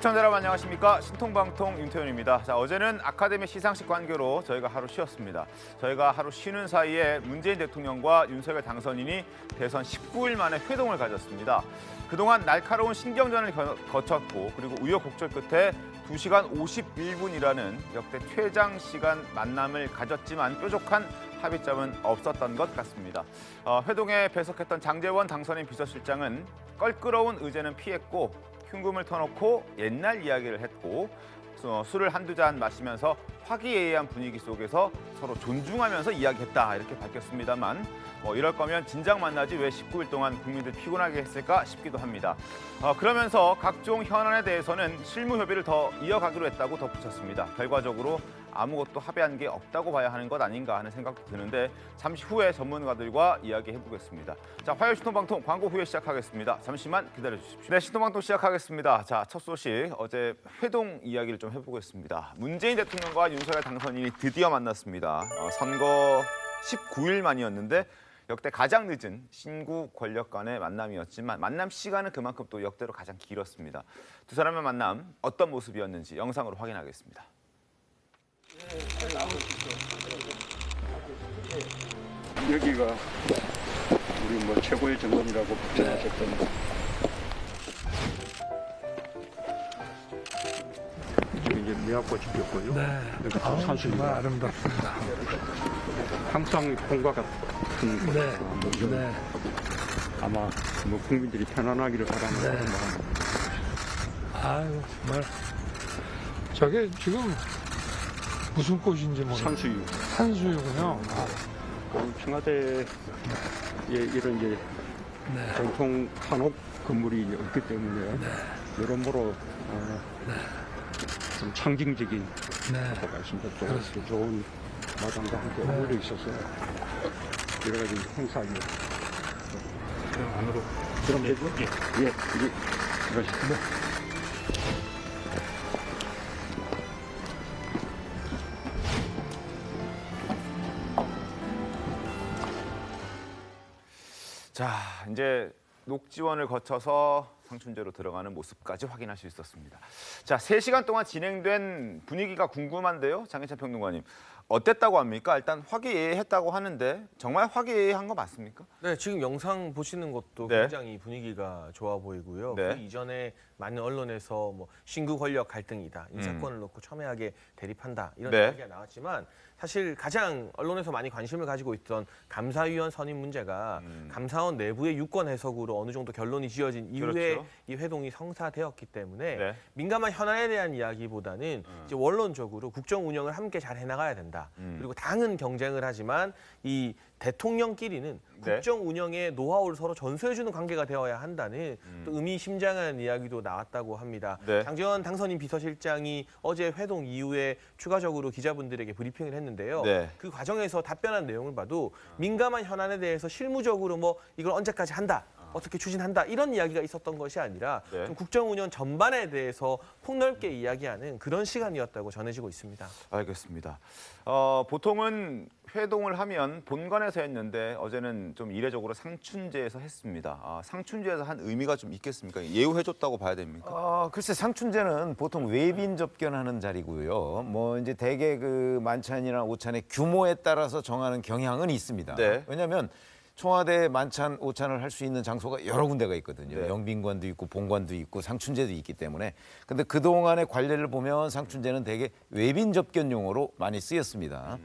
시청자 여러분 안녕하십니까. 신통방통 윤태현입니다. 자, 어제는 아카데미 시상식 관계로 저희가 하루 쉬었습니다. 저희가 하루 쉬는 사이에 문재인 대통령과 윤석열 당선인이 대선 19일 만에 회동을 가졌습니다. 그동안 날카로운 신경전을 거쳤고 그리고 우여곡절 끝에 2시간 51분이라는 역대 최장 시간 만남을 가졌지만 뾰족한 합의점은 없었던 것 같습니다. 회동에 배석했던 장제원 당선인 비서실장은 껄끄러운 의제는 피했고 흉금을 터놓고 옛날 이야기를 했고 술을 한두 잔 마시면서 화기애애한 분위기 속에서 서로 존중하면서 이야기했다 이렇게 밝혔습니다만 이럴 거면 진작 만나지 왜 19일 동안 국민들 피곤하게 했을까 싶기도 합니다. 그러면서 각종 현안에 대해서는 실무 협의를 더 이어가기로 했다고 덧붙였습니다. 결과적으로 아무것도 합의한 게 없다고 봐야 하는 것 아닌가 하는 생각도 드는데 잠시 후에 전문가들과 이야기해보겠습니다. 자, 화요일 신통방통 광고 후에 시작하겠습니다. 잠시만 기다려주십시오. 네, 신통방통 시작하겠습니다. 자, 첫 소식 어제 회동 이야기를 좀 해보겠습니다. 문재인 대통령과 윤석열 당선인이 드디어 만났습니다. 선거 19일 만이었는데 역대 가장 늦은 신구 권력 간의 만남이었지만 만남 시간은 그만큼 또 역대로 가장 길었습니다. 두 사람의 만남 어떤 모습이었는지 영상으로 확인하겠습니다. 여기가 우리 뭐 최고의 정원이라고 표현하셨던 지금 이제 미화꽃이 피었고요. 네. 여기 산수유가 정말 아름답습니다. 항상 봄과 같은 곳. 네. 뭐 이런 네. 아마 뭐 국민들이 편안하기를 바라는 네. 그런 마음. 아유 정말 저게 지금 무슨 꽃인지 모르겠어요. 산수유. 산수유군요. 청와대에 이런 이제 네. 전통 한옥 건물이 없기 때문에 네. 여러모로 좀 상징적인 네. 뭐가 있습니다. 또 그렇습니다. 좋은 마당과 함께 어울려 있어서 여러 가지 행사에 안으로 그럼 되죠? 예, 이러시죠. 자, 이제 녹지원을 거쳐서 상춘제로 들어가는 모습까지 확인할 수 있었습니다. 자, 3시간 동안 진행된 분위기가 궁금한데요. 장혜찬 평론가님. 어땠다고 합니까? 일단 화기애애했다고 하는데 정말 화기애애한 거 맞습니까? 네, 지금 영상 보시는 것도 네. 굉장히 분위기가 좋아 보이고요. 네. 그 이전에 많은 언론에서 뭐 신구 권력 갈등이다, 인사권을 놓고 첨예하게 대립한다 이런 네. 이야기가 나왔지만 사실 가장 언론에서 많이 관심을 가지고 있던 감사위원 선임 문제가 감사원 내부의 유권 해석으로 어느 정도 결론이 지어진 이후에 그렇죠. 이 회동이 성사되었기 때문에 네. 민감한 현안에 대한 이야기보다는 이제 원론적으로 국정 운영을 함께 잘 해나가야 된다. 그리고 당은 경쟁을 하지만 이 대통령끼리는 네. 국정 운영의 노하우를 서로 전수해주는 관계가 되어야 한다는 또 의미심장한 이야기도 나왔다고 합니다. 네. 장제원 당선인 비서실장이 어제 회동 이후에 추가적으로 기자분들에게 브리핑을 했는데요. 네. 그 과정에서 답변한 내용을 봐도 민감한 현안에 대해서 실무적으로 뭐 이걸 언제까지 한다. 어떻게 추진한다 이런 이야기가 있었던 것이 아니라 네. 좀 국정 운영 전반에 대해서 폭넓게 이야기하는 그런 시간이었다고 전해지고 있습니다. 알겠습니다. 보통은 회동을 하면 본관에서 했는데 어제는 좀 이례적으로 상춘제에서 했습니다. 상춘제에서 한 의미가 좀 있겠습니까? 예우해줬다고 봐야 됩니까? 글쎄 상춘제는 보통 외빈 접견하는 자리고요. 뭐 이제 대개 그 만찬이나 오찬의 규모에 따라서 정하는 경향은 있습니다. 네. 왜냐하면 청와대 만찬, 오찬을 할 수 있는 장소가 여러 군데가 있거든요. 네. 영빈관도 있고 본관도 있고 상춘제도 있기 때문에. 근데 그동안의 관례를 보면 상춘제는 되게 외빈 접견용으로 많이 쓰였습니다.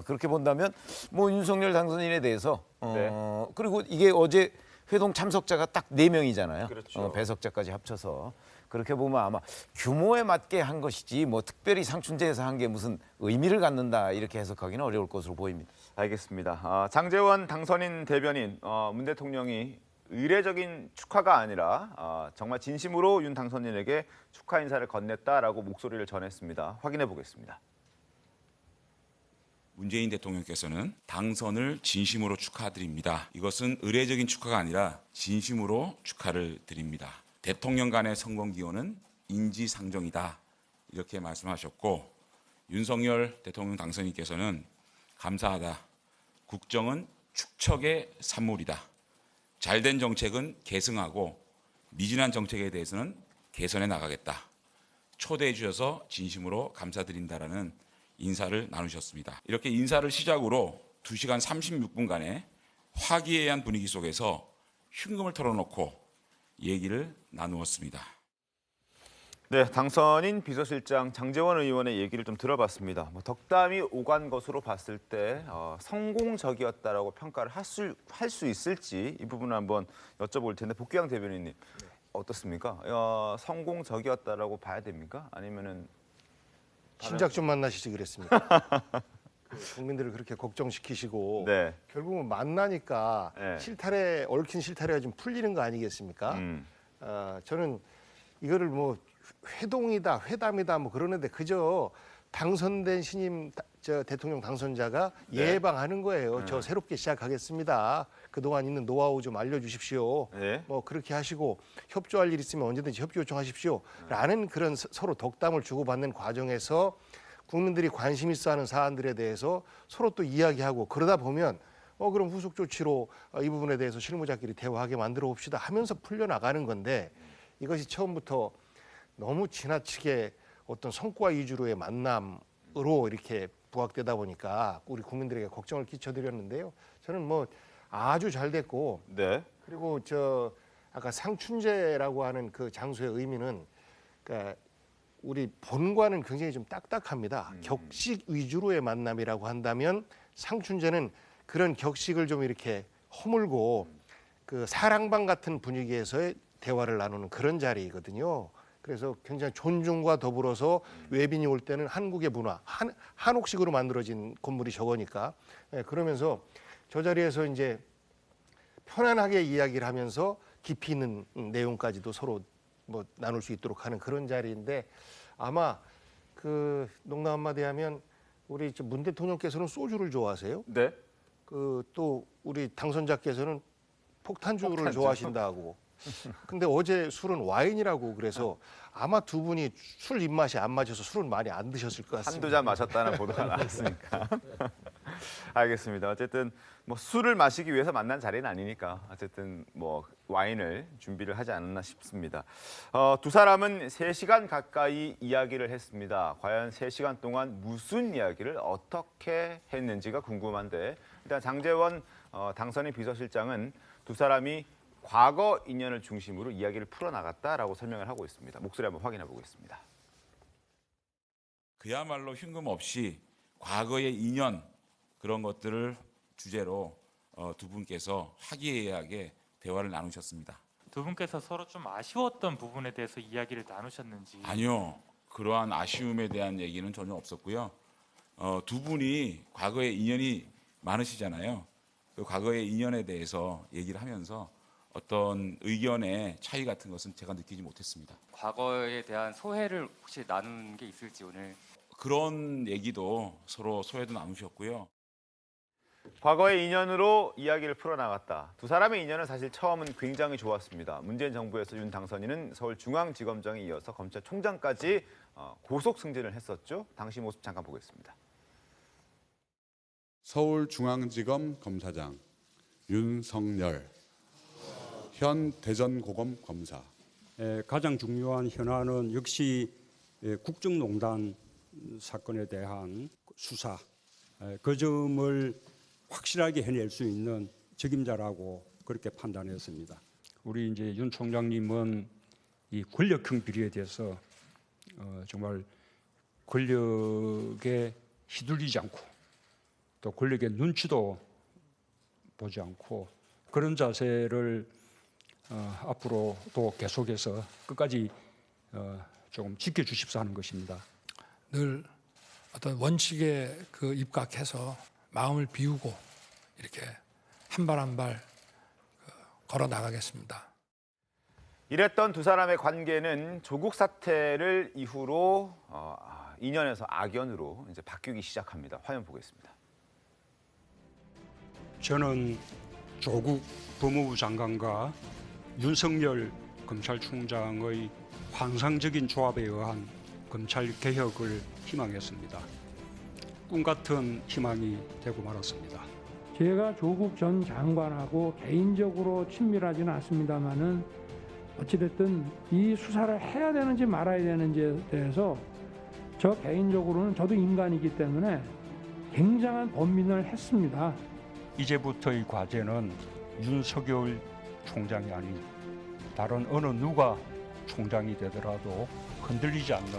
그렇게 본다면 뭐 윤석열 당선인에 대해서 네. 그리고 이게 어제 회동 참석자가 딱 4명이잖아요. 그렇죠. 배석자까지 합쳐서. 그렇게 보면 아마 규모에 맞게 한 것이지 뭐 특별히 상춘제에서 한 게 무슨 의미를 갖는다 이렇게 해석하기는 어려울 것으로 보입니다. 알겠습니다. 장제원 당선인 대변인 문 대통령이 의례적인 축하가 아니라 정말 진심으로 윤 당선인에게 축하 인사를 건넸다라고 목소리를 전했습니다. 확인해 보겠습니다. 문재인 대통령께서는 당선을 진심으로 축하드립니다. 이것은 의례적인 축하가 아니라 진심으로 축하를 드립니다. 대통령 간의 성공 기원은 인지상정이다. 이렇게 말씀하셨고 윤석열 대통령 당선인께서는 감사하다. 국정은 축척의 산물이다. 잘된 정책은 계승하고 미진한 정책에 대해서는 개선해 나가겠다. 초대해 주셔서 진심으로 감사드린다라는 인사를 나누셨습니다. 이렇게 인사를 시작으로 2시간 36분간의 화기애애한 분위기 속에서 흉금을 털어놓고 얘기를 나누었습니다. 네, 당선인 비서실장 장제원 의원의 얘기를 좀 들어봤습니다. 덕담이 오간 것으로 봤을 때 성공적이었다라고 평가를 할 수 있을지 이 부분을 한번 여쭤볼 텐데 복귀양 대변인님 어떻습니까? 성공적이었다라고 봐야 됩니까? 아니면은 신작 좀 만나시지 그랬습니다. 그 국민들을 그렇게 걱정시키시고 네. 결국은 만나니까 네. 실타래 얽힌 실타래가 좀 풀리는 거 아니겠습니까? 저는 이거를 뭐 회동이다, 회담이다 뭐 그러는데 그저 당선된 신임 대통령 당선자가 네. 예방하는 거예요. 저 새롭게 시작하겠습니다. 그동안 있는 노하우 좀 알려주십시오. 네. 뭐 그렇게 하시고 협조할 일 있으면 언제든지 협조 요청하십시오. 라는 그런 서로 덕담을 주고받는 과정에서 국민들이 관심 있어하는 사안들에 대해서 서로 또 이야기하고 그러다 보면 그럼 후속 조치로 이 부분에 대해서 실무자끼리 대화하게 만들어 봅시다 하면서 풀려나가는 건데 이것이 처음부터 너무 지나치게 어떤 성과 위주로의 만남으로 이렇게 부각되다 보니까 우리 국민들에게 걱정을 끼쳐드렸는데요. 저는 뭐 아주 잘 됐고 네. 그리고 아까 상춘제라고 하는 그 장소의 의미는 그러니까 우리 본과는 굉장히 좀 딱딱합니다. 격식 위주로의 만남이라고 한다면 상춘제는 그런 격식을 좀 이렇게 허물고 그 사랑방 같은 분위기에서의 대화를 나누는 그런 자리이거든요. 그래서 굉장히 존중과 더불어서 외빈이 올 때는 한국의 문화, 한옥식으로 만들어진 건물이 저거니까 그러면서 저 자리에서 이제 편안하게 이야기를 하면서 깊이 있는 내용까지도 서로 뭐 나눌 수 있도록 하는 그런 자리인데 아마 그 농담 한마디 하면 우리 문 대통령께서는 소주를 좋아하세요. 네. 그 또 우리 당선자께서는 폭탄주를 좋아하신다고. 근데 어제 술은 와인이라고 그래서 아마 두 분이 술 입맛이 안 맞아서 술은 많이 안 드셨을 것 같습니다. 한두 잔 마셨다는 보도가 나왔으니까. 알겠습니다. 어쨌든 뭐 술을 마시기 위해서 만난 자리는 아니니까 어쨌든 뭐 와인을 준비를 하지 않았나 싶습니다. 두 사람은 3시간 가까이 이야기를 했습니다. 과연 3시간 동안 무슨 이야기를 어떻게 했는지가 궁금한데 일단 장제원 당선인 비서실장은 두 사람이 과거 인연을 중심으로 이야기를 풀어나갔다라고 설명을 하고 있습니다. 목소리 한번 확인해 보겠습니다. 그야말로 흉금 없이 과거의 인연 그런 것들을 주제로 두 분께서 화기애애하게 대화를 나누셨습니다. 두 분께서 서로 좀 아쉬웠던 부분에 대해서 이야기를 나누셨는지. 아니요. 그러한 아쉬움에 대한 얘기는 전혀 없었고요. 두 분이 과거의 인연이 많으시잖아요. 그 과거의 인연에 대해서 얘기를 하면서 어떤 의견의 차이 같은 것은 제가 느끼지 못했습니다. 과거에 대한 소회를 혹시 나눈 게 있을지 오늘. 그런 얘기도 서로 소회도 나누셨고요. 과거의 인연으로 이야기를 풀어나갔다. 두 사람의 인연은 사실 처음은 굉장히 좋았습니다. 문재인 정부에서 윤 당선인은 서울중앙지검장에 이어서 검찰총장까지 고속 승진을 했었죠. 당시 모습 잠깐 보겠습니다. 서울중앙지검 검사장 윤석열, 현 대전고검 검사. 가장 중요한 현안은 역시 국정농단 사건에 대한 수사, 그 점을 확실하게 해낼 수 있는 책임자라고 그렇게 판단했습니다. 우리 이제 윤 총장님은 이 권력형 비리에 대해서 정말 권력에 휘둘리지 않고 또 권력의 눈치도 보지 않고 그런 자세를 앞으로도 계속해서 끝까지 조금 지켜주십사 하는 것입니다. 늘 어떤 원칙에 그 입각해서 마음을 비우고 이렇게 한 발 한 발 걸어 나가겠습니다. 이랬던 두 사람의 관계는 조국 사태를 이후로 인연에서 악연으로 이제 바뀌기 시작합니다. 화면 보겠습니다. 저는 조국 법무부 장관과 윤석열 검찰총장의 환상적인 조합에 의한 검찰 개혁을 희망했습니다. 꿈 같은 희망이 되고 말았습니다. 제가 조국 전 장관하고 개인적으로 친밀하지는 않습니다만은 어찌됐든 이 수사를 해야 되는지 말아야 되는지에 대해서 저 개인적으로는 저도 인간이기 때문에 굉장한 고민을 했습니다. 이제부터의 과제는 윤석열 총장이 아닌 다른 어느 누가 총장이 되더라도 흔들리지 않는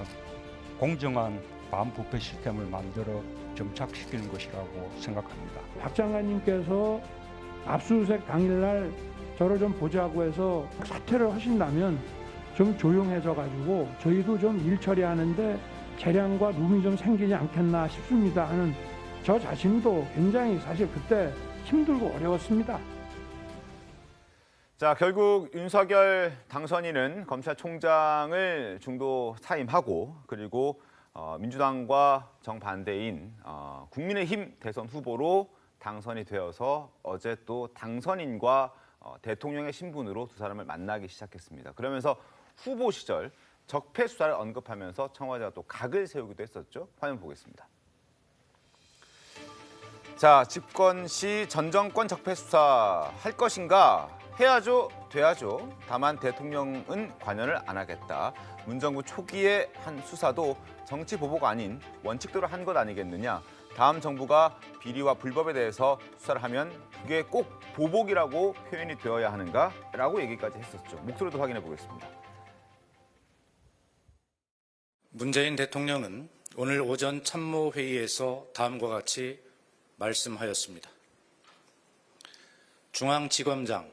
공정한 반부패 시스템을 만들어 정착시키는 것이라고 생각합니다. 박 장관님께서 압수수색 당일날 저를 좀 보자고 해서 사퇴를 하신다면 좀 조용해져 가지고 저희도 좀 일 처리하는데 재량과 룸이 좀 생기지 않겠나 싶습니다 하는 저 자신도 굉장히 사실 그때 힘들고 어려웠습니다. 자, 결국 윤석열 당선인은 검찰총장을 중도 사임하고 그리고 민주당과 정반대인 국민의힘 대선 후보로 당선이 되어서 어제 또 당선인과 대통령의 신분으로 두 사람을 만나기 시작했습니다. 그러면서 후보 시절 적폐 수사를 언급하면서 청와대가 또 각을 세우기도 했었죠. 화면 보겠습니다. 자, 집권 시 전 정권 적폐 수사 할 것인가? 해야죠, 돼야죠. 다만 대통령은 관여를 안 하겠다. 문정부 초기에 한 수사도 정치 보복 아닌 원칙대로 한 것 아니겠느냐. 다음 정부가 비리와 불법에 대해서 수사를 하면 그게 꼭 보복이라고 표현이 되어야 하는가? 라고 얘기까지 했었죠. 목소리도 확인해 보겠습니다. 문재인 대통령은 오늘 오전 참모회의에서 다음과 같이 말씀하였습니다. 중앙지검장,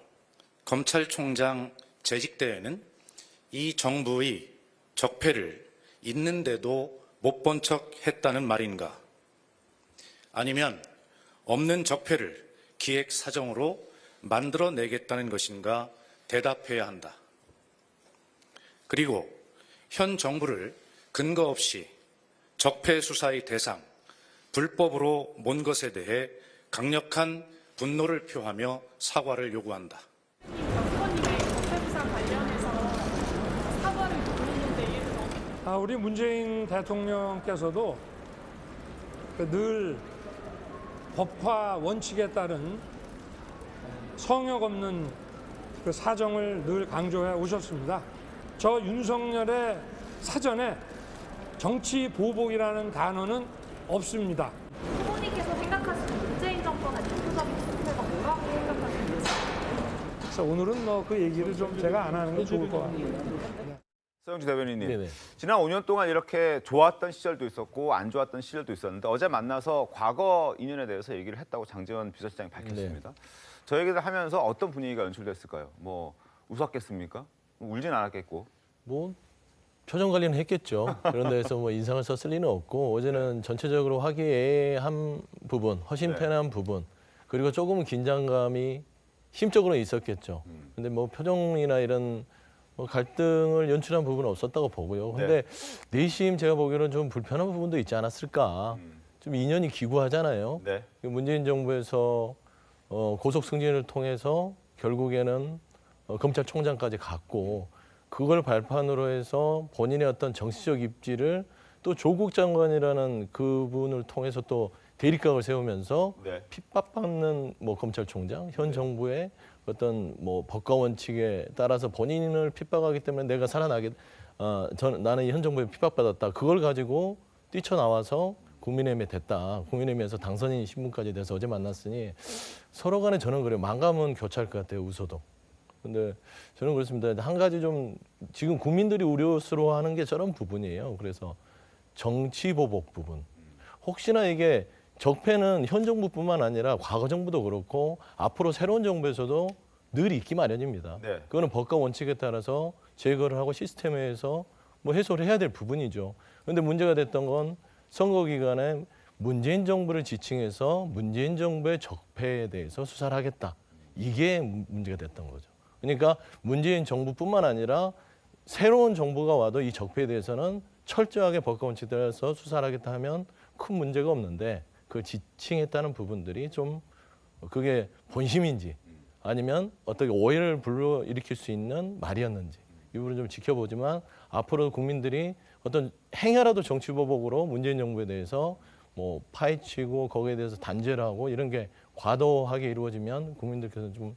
검찰총장 재직대에는 이 정부의 적폐를 있는데도 못 본 척 했다는 말인가? 아니면 없는 적폐를 기획사정으로 만들어내겠다는 것인가 대답해야 한다. 그리고 현 정부를 근거 없이 적폐 수사의 대상, 불법으로 몬 것에 대해 강력한 분노를 표하며 사과를 요구한다. 우리 문재인 대통령께서도 늘 법화 원칙에 따른 성역 없는 그 사정을 늘 강조해 오셨습니다. 저 윤석열의 사전에 정치 보복이라는 단어는 없습니다. 후보님께서 생각하시는 문재인 정권의 대표적인 실패가 뭐라고 생각하시는지? 그래서 오늘은 그 얘기를 좀 제가 안 하는 게 좋을 것 같아요. 서영주 대변인님, 네네. 지난 5년 동안 이렇게 좋았던 시절도 있었고 안 좋았던 시절도 있었는데 어제 만나서 과거 인연에 대해서 얘기를 했다고 장제원 비서실장이 밝혔습니다. 저 얘기를 하면서 어떤 분위기가 연출됐을까요? 뭐 웃었겠습니까? 울진 않았겠고. 뭐 표정 관리는 했겠죠. 그런 데에서 뭐 인상을 썼을 리는 없고 어제는 전체적으로 화기애애한 부분, 허심탄회한 부분, 그리고 조금은 긴장감이 심적으로 있었겠죠. 근데 뭐 표정이나 이런 뭐 갈등을 연출한 부분은 없었다고 보고요. 근데 내심 제가 보기에는 좀 불편한 부분도 있지 않았을까. 좀 인연이 기구하잖아요. 네. 문재인 정부에서 고속 승진을 통해서 결국에는 검찰총장까지 갔고 그걸 발판으로 해서 본인의 어떤 정치적 입지를 또 조국 장관이라는 그분을 통해서 또 대립각을 세우면서 핍박받는 뭐 검찰총장, 현 정부의 어떤 뭐 법과 원칙에 따라서 본인을 핍박하기 때문에 내가 살아나게 나는 현 정부에 핍박받았다. 그걸 가지고 뛰쳐나와서 국민의힘에 됐다. 국민의힘에서 당선인 신분까지 돼서 어제 만났으니 서로 간에 저는 그래요. 만감은 교차할 것 같아요. 웃어도. 근데 저는 그렇습니다. 한 가지 좀 지금 국민들이 우려스러워하는 게 저런 부분이에요. 그래서 정치 보복 부분. 혹시나 이게 적폐는 현 정부뿐만 아니라 과거 정부도 그렇고 앞으로 새로운 정부에서도 늘 있기 마련입니다. 그거는 법과 원칙에 따라서 제거를 하고 시스템에서 뭐 해소를 해야 될 부분이죠. 그런데 문제가 됐던 건 선거 기간에 문재인 정부를 지칭해서 문재인 정부의 적폐에 대해서 수사를 하겠다. 이게 문제가 됐던 거죠. 그러니까 문재인 정부뿐만 아니라 새로운 정부가 와도 이 적폐에 대해서는 철저하게 법과 원칙에 따라서 수사를 하겠다 하면 큰 문제가 없는데 그 지칭했다는 부분들이 좀 그게 본심인지 아니면 어떻게 오해를 불러일으킬 수 있는 말이었는지 이 부분을 좀 지켜보지만 앞으로 국민들이 어떤 행여라도 정치보복으로 문재인 정부에 대해서 뭐 파헤치고 거기에 대해서 단죄를 하고 이런 게 과도하게 이루어지면 국민들께서 좀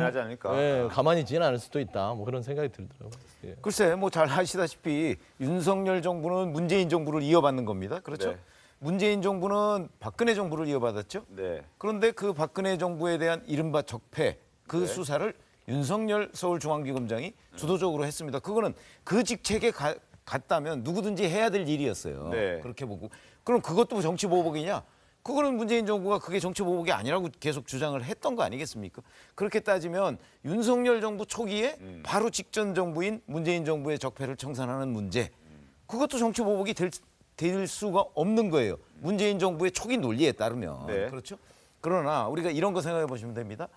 하지 않을까. 예, 가만히 있지는 않을 수도 있다. 뭐 그런 생각이 들더라고요. 예. 글쎄, 뭐 잘 아시다시피 윤석열 정부는 문재인 정부를 이어받는 겁니다. 그렇죠? 네. 문재인 정부는 박근혜 정부를 이어받았죠. 네. 그런데 그 박근혜 정부에 대한 이른바 적폐 그 네. 수사를 윤석열 서울중앙지검장이 주도적으로 했습니다. 그거는 그 직책에 갔다면 누구든지 해야 될 일이었어요. 네. 그렇게 보고. 그럼 그것도 정치 보복이냐? 그거는 문재인 정부가 그게 정치 보복이 아니라고 계속 주장을 했던 거 아니겠습니까? 그렇게 따지면 윤석열 정부 초기에 바로 직전 정부인 문재인 정부의 적폐를 청산하는 문제, 그것도 정치 보복이 될 수가 없는 거예요. 문재인 정부의 초기 논리에 따르면. 네. 그렇죠? 그러나 우리가 이런 거 생각해 보시면 됩니다.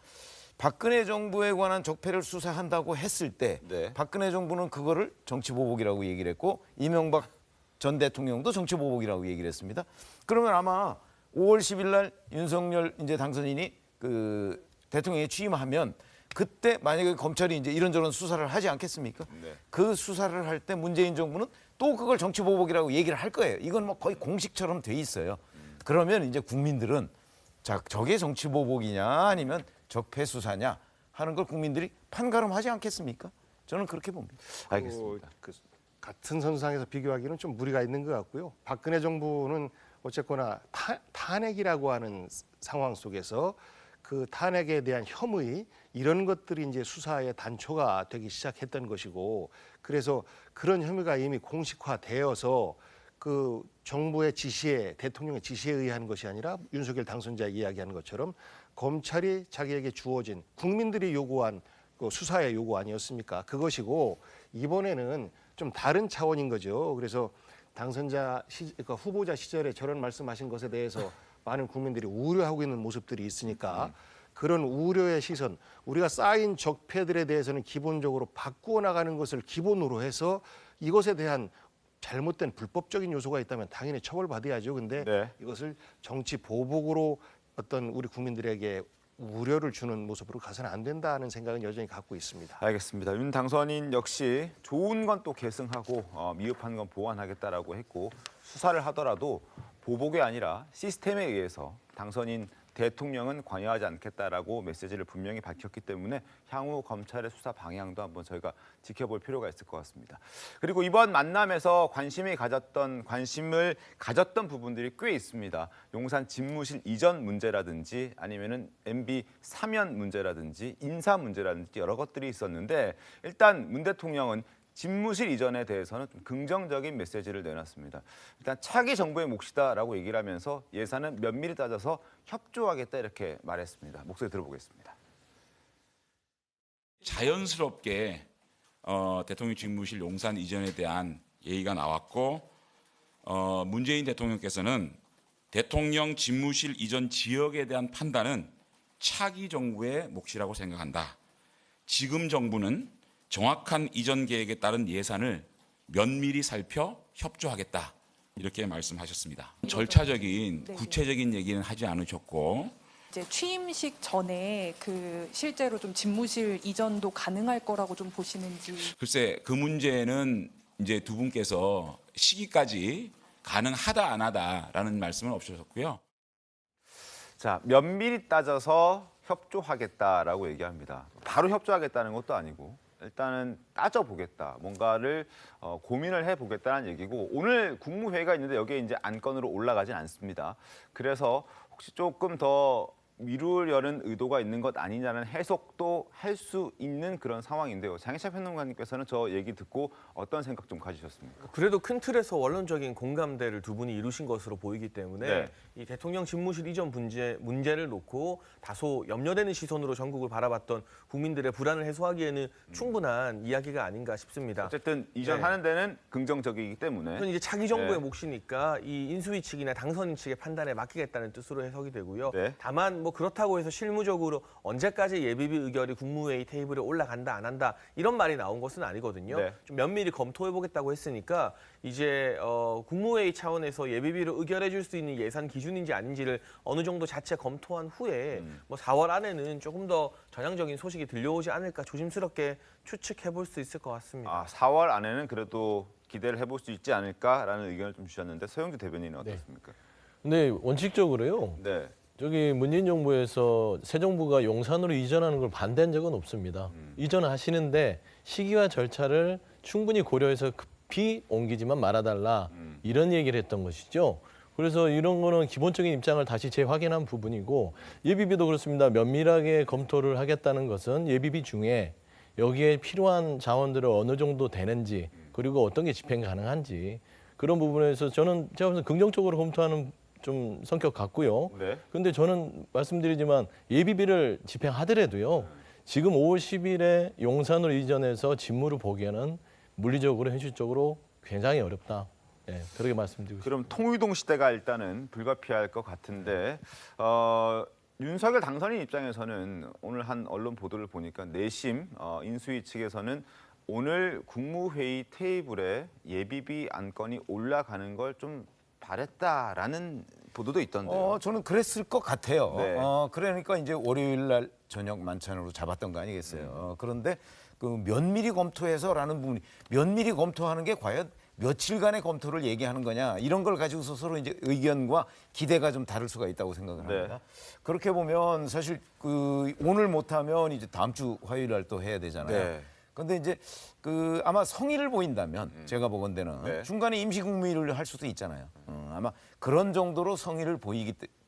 박근혜 정부에 관한 적폐를 수사한다고 했을 때 네. 박근혜 정부는 그거를 정치 보복이라고 얘기를 했고 이명박 전 대통령도 정치 보복이라고 얘기를 했습니다. 그러면 아마 5월 10일 날 윤석열 이제 당선인이 그 대통령에 취임하면 그때 만약에 검찰이 이제 이런저런 수사를 하지 않겠습니까? 네. 그 수사를 할 때 문재인 정부는 또 그걸 정치 보복이라고 얘기를 할 거예요. 이건 뭐 거의 공식처럼 돼 있어요. 그러면 이제 국민들은 자, 저게 정치 보복이냐 아니면 적폐 수사냐 하는 걸 국민들이 판가름하지 않겠습니까? 저는 그렇게 봅니다. 알겠습니다. 그 같은 선상에서 비교하기는 좀 무리가 있는 것 같고요. 박근혜 정부는 어쨌거나 탄핵이라고 하는 상황 속에서 그 탄핵에 대한 혐의 이런 것들이 이제 수사의 단초가 되기 시작했던 것이고, 그래서 그런 혐의가 이미 공식화되어서 그 정부의 지시에, 대통령의 지시에 의한 것이 아니라 윤석열 당선자가 이야기하는 것처럼 검찰이 자기에게 주어진 국민들이 요구한 그 수사의 요구 아니었습니까? 그것이고 이번에는 좀 다른 차원인 거죠. 그래서 당선자 그러니까 후보자 시절에 저런 말씀하신 것에 대해서 많은 국민들이 우려하고 있는 모습들이 있으니까 그런 우려의 시선, 우리가 쌓인 적폐들에 대해서는 기본적으로 바꾸어 나가는 것을 기본으로 해서 이것에 대한 잘못된 불법적인 요소가 있다면 당연히 처벌받아야죠. 근데 네. 이것을 정치 보복으로 어떤 우리 국민들에게 우려를 주는 모습으로 가서는 안 된다는 생각은 여전히 갖고 있습니다. 알겠습니다. 윤 당선인 역시 좋은 건 또 계승하고 미흡한 건 보완하겠다라고 했고 수사를 하더라도 보복이 아니라 시스템에 의해서 당선인 대통령은 관여하지 않겠다라고 메시지를 분명히 밝혔기 때문에 향후 검찰의 수사 방향도 한번 저희가 지켜볼 필요가 있을 것 같습니다. 그리고 이번 만남에서 관심을 가졌던 부분들이 꽤 있습니다. 용산 집무실 이전 문제라든지 아니면은 MB 사면 문제라든지 인사 문제라든지 여러 것들이 있었는데 일단 문 대통령은 집무실 이전에 대해서는 좀 긍정적인 메시지를 내놨습니다. 일단 차기 정부의 몫이다라고 얘기를 하면서 예산은 면밀히 따져서 협조하겠다 이렇게 말했습니다. 목소리 들어보겠습니다. 자연스럽게 대통령 집무실 용산 이전에 대한 얘기가 나왔고 문재인 대통령께서는 대통령 집무실 이전 지역에 대한 판단은 차기 정부의 몫이라고 생각한다. 지금 정부는 정확한 이전 계획에 따른 예산을 면밀히 살펴 협조하겠다. 이렇게 말씀하셨습니다. 절차적인 구체적인 얘기는 하지 않으셨고 이제 취임식 전에 그 실제로 좀 집무실 이전도 가능할 거라고 좀 보시는지. 글쎄 그 문제는 이제 두 분께서 시기까지 가능하다 안 하다라는 말씀은 없으셨고요. 자, 면밀히 따져서 협조하겠다라고 얘기합니다. 바로 협조하겠다는 것도 아니고 일단은 따져보겠다. 뭔가를 고민을 해보겠다는 얘기고 오늘 국무회의가 있는데 여기에 이제 안건으로 올라가진 않습니다. 그래서 혹시 조금 더 미루려는 의도가 있는 것 아니냐는 해석도 할 수 있는 그런 상황인데요. 장희찬 평론가님께서는 저 얘기 듣고 어떤 생각 좀 가지셨습니까? 그래도 큰 틀에서 원론적인 공감대를 두 분이 이루신 것으로 보이기 때문에 네. 이 대통령 집무실 이전 문제를 놓고 다소 염려되는 시선으로 전국을 바라봤던 국민들의 불안을 해소하기에는 충분한 이야기가 아닌가 싶습니다. 어쨌든 이전하는 데는 긍정적이기 때문에 그건 이제 차기 정부의 몫이니까 이 인수위 측이나 당선인 측의 판단에 맡기겠다는 뜻으로 해석이 되고요. 다만 뭐 그렇다고 해서 실무적으로 언제까지 예비비 의결이 국무회의 테이블에 올라간다 안 한다 이런 말이 나온 것은 아니거든요. 좀 면밀히 검토해보겠다고 했으니까 이제 국무회의 차원에서 예비비를 의결해 줄 수 있는 예산 기준인지 아닌지를 어느 정도 자체 검토한 후에 뭐 4월 안에는 조금 더 전향적인 소식이 들려오지 않을까 조심스럽게 추측해볼 수 있을 것 같습니다. 4월 안에는 그래도 기대를 해볼 수 있지 않을까라는 의견을 좀 주셨는데 서영주 대변인은 어떻습니까? 근데 원칙적으로요. 네. 저기 문재인 정부에서 새 정부가 용산으로 이전하는 걸 반대한 적은 없습니다. 이전하시는데 시기와 절차를 충분히 고려해서 급히 옮기지만 말아달라 이런 얘기를 했던 것이죠. 그래서 이런 거는 기본적인 입장을 다시 재확인한 부분이고 예비비도 그렇습니다. 면밀하게 검토를 하겠다는 것은 예비비 중에 여기에 필요한 자원들을 어느 정도 되는지 그리고 어떤 게 집행 가능한지 그런 부분에서 저는 제가 보면 긍정적으로 검토하는 좀 성격 같고요. 그런데 저는 말씀드리지만 예비비를 집행하더라도요. 지금 5월 10일에 용산으로 이전해서 직무를 보기에는 물리적으로 현실적으로 굉장히 어렵다. 예, 그렇게 말씀드리고 그럼 통유동 시대가 일단은 불가피할 것 같은데 윤석열 당선인 입장에서는 오늘 한 언론 보도를 보니까 내심 인수위 측에서는 오늘 국무회의 테이블에 예비비 안건이 올라가는 걸 좀 바랬다라는 보도도 있던데요. 저는 그랬을 것 같아요. 네. 그러니까 이제 월요일 날 저녁 만찬으로 잡았던 거 아니겠어요. 그런데 그 면밀히 검토해서라는 부분이 면밀히 검토하는 게 과연 며칠간의 검토를 얘기하는 거냐 이런 걸 가지고서 서로 이제 의견과 기대가 좀 다를 수가 있다고 생각을 합니다. 그렇게 보면 사실 그 오늘 못하면 이제 다음 주 화요일 날 또 해야 되잖아요. 근데 이제 그 아마 성의를 보인다면 제가 보건대는 중간에 임시국무회의를 할 수도 있잖아요. 아마 그런 정도로 성의를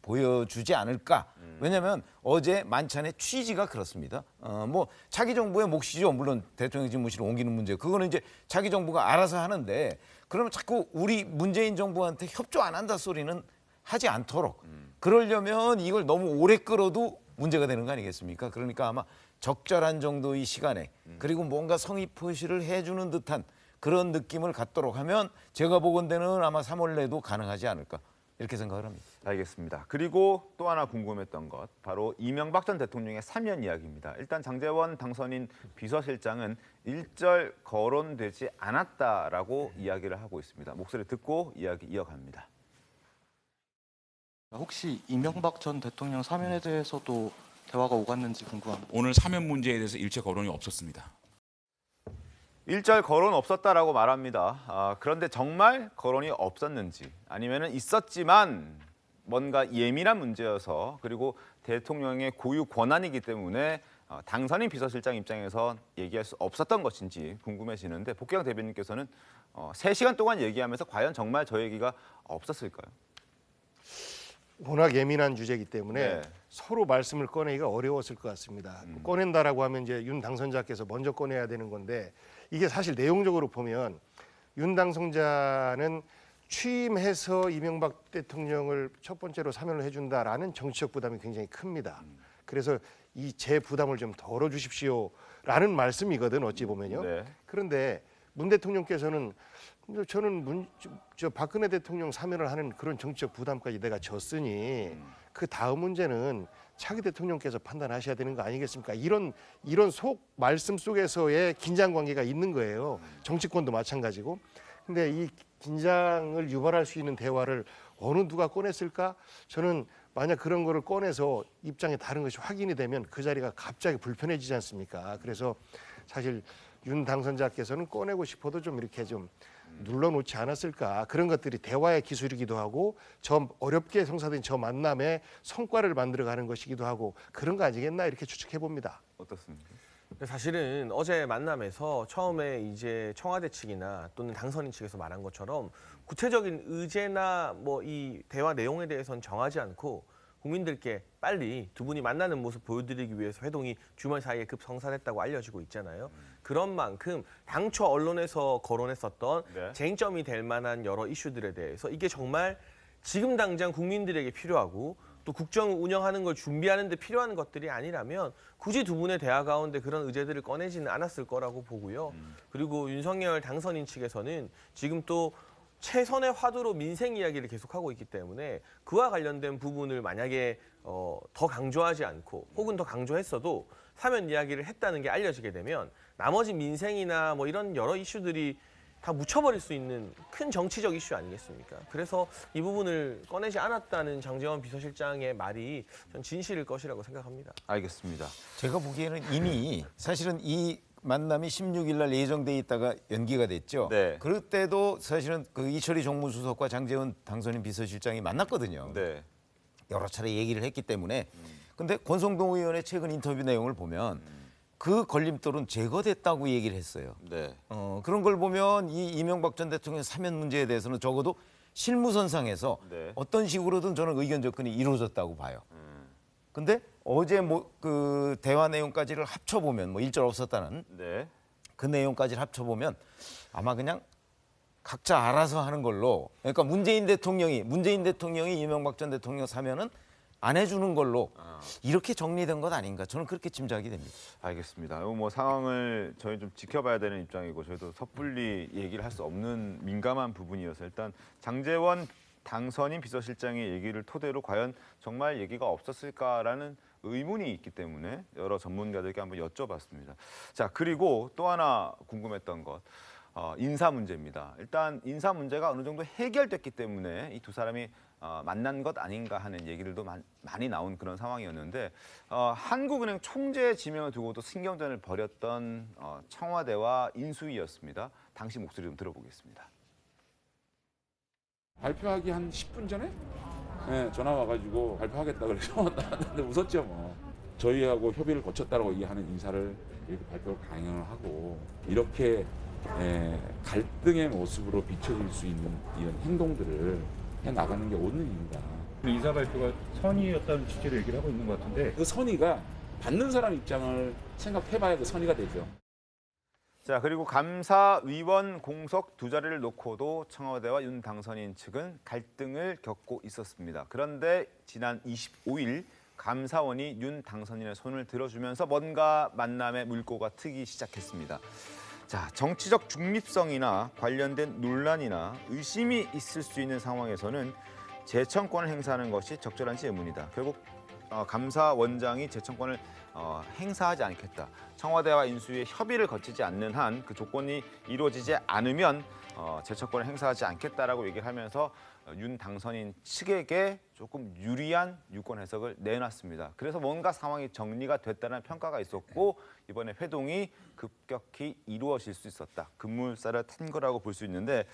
보여주지 않을까. 왜냐하면 어제 만찬의 취지가 그렇습니다. 뭐 차기 정부의 몫이죠. 물론 대통령 집무실을 옮기는 문제. 그거는 이제 차기 정부가 알아서 하는데 그러면 자꾸 우리 문재인 정부한테 협조 안 한다 소리는 하지 않도록 그러려면 이걸 너무 오래 끌어도 문제가 되는 거 아니겠습니까? 그러니까 아마 적절한 정도의 시간에 그리고 뭔가 성의 표시를 해주는 듯한 그런 느낌을 갖도록 하면 제가 보건대는 아마 3월 내도 가능하지 않을까 이렇게 생각을 합니다. 알겠습니다. 그리고 또 하나 궁금했던 것 바로 이명박 전 대통령의 사면 이야기입니다. 일단 장제원 당선인 비서실장은 일절 거론되지 않았다라고 이야기를 하고 있습니다. 목소리 듣고 이야기 이어갑니다. 혹시 이명박 전 대통령 사면에 대해서도 대화가 오갔는지 궁금합니다. 오늘 사면 문제에 대해서 일체 거론이 없었습니다. 일절 거론 없었다라고 말합니다. 그런데 정말 거론이 없었는지 아니면은 있었지만 뭔가 예민한 문제여서 그리고 대통령의 고유 권한이기 때문에 당선인 비서실장 입장에서 얘기할 수 없었던 것인지 궁금해지는데 복경 대변인께서는 3시간 동안 얘기하면서 과연 정말 저 얘기가 없었을까요? 워낙 예민한 주제이기 때문에 서로 말씀을 꺼내기가 어려웠을 것 같습니다. 꺼낸다라고 하면 이제 윤 당선자께서 먼저 꺼내야 되는 건데 이게 사실 내용적으로 보면 윤 당선자는 취임해서 이명박 대통령을 첫 번째로 사면을 해준다라는 정치적 부담이 굉장히 큽니다. 그래서 이 제 부담을 좀 덜어주십시오라는 말씀이거든 어찌 보면요. 그런데 문 대통령께서는 저는 박근혜 대통령 사면을 하는 그런 정치적 부담까지 내가 졌으니 그 다음 문제는 차기 대통령께서 판단하셔야 되는 거 아니겠습니까? 이런 속 말씀 속에서의 긴장 관계가 있는 거예요. 정치권도 마찬가지고. 근데 이 긴장을 유발할 수 있는 대화를 어느 누가 꺼냈을까? 저는 만약 그런 거를 꺼내서 입장이 다른 것이 확인이 되면 그 자리가 갑자기 불편해지지 않습니까? 그래서 사실 윤 당선자께서는 꺼내고 싶어도 좀 이렇게 좀 눌러놓지 않았을까. 그런 것들이 대화의 기술이기도 하고 저 어렵게 성사된 저 만남의 성과를 만들어가는 것이기도 하고 그런 거 아니겠나 이렇게 추측해 봅니다. 어떻습니까? 사실은 어제 만남에서 처음에 이제 청와대 측이나 또는 당선인 측에서 말한 것처럼 구체적인 의제나 뭐 이 대화 내용에 대해서는 정하지 않고 국민들께 빨리 두 분이 만나는 모습 보여드리기 위해서 회동이 주말 사이에 급성사됐다고 알려지고 있잖아요. 그런 만큼 당초 언론에서 거론했었던 쟁점이 될 만한 여러 이슈들에 대해서 이게 정말 지금 당장 국민들에게 필요하고 또 국정을 운영하는 걸 준비하는 데 필요한 것들이 아니라면 굳이 두 분의 대화 가운데 그런 의제들을 꺼내지는 않았을 거라고 보고요. 그리고 윤석열 당선인 측에서는 지금 또 최선의 화두로 민생 이야기를 계속하고 있기 때문에 그와 관련된 부분을 만약에 더 강조하지 않고 혹은 더 강조했어도 사면 이야기를 했다는 게 알려지게 되면 나머지 민생이나 뭐 이런 여러 이슈들이 다 묻혀버릴 수 있는 큰 정치적 이슈 아니겠습니까? 그래서 이 부분을 꺼내지 않았다는 장제원 비서실장의 말이 전 진실일 것이라고 생각합니다. 알겠습니다. 제가 보기에는 이미 사실은 이 만남이 16일 날 예정돼 있다가 연기가 됐죠. 그때도 사실은 그 이철희 정무수석과 장제원 당선인 비서실장이 만났거든요. 여러 차례 얘기를 했기 때문에 근데 권성동 의원의 최근 인터뷰 내용을 보면 그 걸림돌은 제거됐다고 얘기를 했어요. 네. 그런 걸 보면 이 이명박 전 대통령 사면 문제에 대해서는 적어도 실무선상에서 네. 어떤 식으로든 저는 의견 접근이 이루어졌다고 봐요. 근데 어제 뭐 그 대화 내용까지를 합쳐보면 뭐 일절 없었다는 네. 그 내용까지를 합쳐보면 아마 그냥 각자 알아서 하는 걸로 그러니까 문재인 대통령이 이명박 전 대통령 사면은 안 해주는 걸로 이렇게 정리된 것 아닌가 저는 그렇게 짐작이 됩니다. 알겠습니다. 이거 뭐 상황을 저희 좀 지켜봐야 되는 입장이고 저희도 섣불리 얘기를 할 수 없는 민감한 부분이어서 일단 장제원 당선인 비서실장의 얘기를 토대로 과연 정말 얘기가 없었을까라는 의문이 있기 때문에 여러 전문가들께 한번 여쭤봤습니다. 자, 그리고 또 하나 궁금했던 것. 인사 문제입니다. 일단 인사 문제가 어느 정도 해결됐기 때문에 이 두 사람이 만난 것 아닌가 하는 얘기들도 많이 나온 그런 상황이었는데 한국은행 총재 지명을 두고도 신경전을 벌였던 청와대와 인수위였습니다. 당시 목소리 좀 들어보겠습니다. 발표하기 한 10분 전에 네, 전화 와가지고 발표하겠다 그래서 나한테 웃었죠 뭐. 저희하고 협의를 거쳤다라고 얘기하는 인사를 이렇게 발표를 강행을 하고 이렇게 갈등의 모습으로 비춰질 수 있는 이런 행동들을 해 나가는 게 옳은 일입니다. 인사 발표가 선의였다는 취지로 얘기를 하고 있는 것 같은데 그 선의가 받는 사람 입장을 생각해봐야 그 선의가 되죠. 자, 그리고 감사위원 공석 두 자리를 놓고도 청와대와 윤 당선인 측은 갈등을 겪고 있었습니다. 그런데 지난 25일 감사원이 윤 당선인의 손을 들어주면서 뭔가 만남의 물꼬가 트기 시작했습니다. 자, 정치적 중립성이나 관련된 논란이나 의심이 있을 수 있는 상황에서는 재청권을 행사하는 것이 적절한지 의문이다. 결국 감사원장이 재청권을 행사하지 않겠다. 청와대와 인수위의 협의를 거치지 않는 한 그 조건이 이루어지지 않으면 재청권을 행사하지 않겠다라고 얘기를 하면서 윤 당선인 측에게 조금 유리한 유권 해석을 내놨습니다. 그래서 뭔가 상황이 정리가 됐다는 평가가 있었고 이번에 회동이 급격히 이루어질 수 있었다. 급물살을 탄 거라고 볼 수 있는데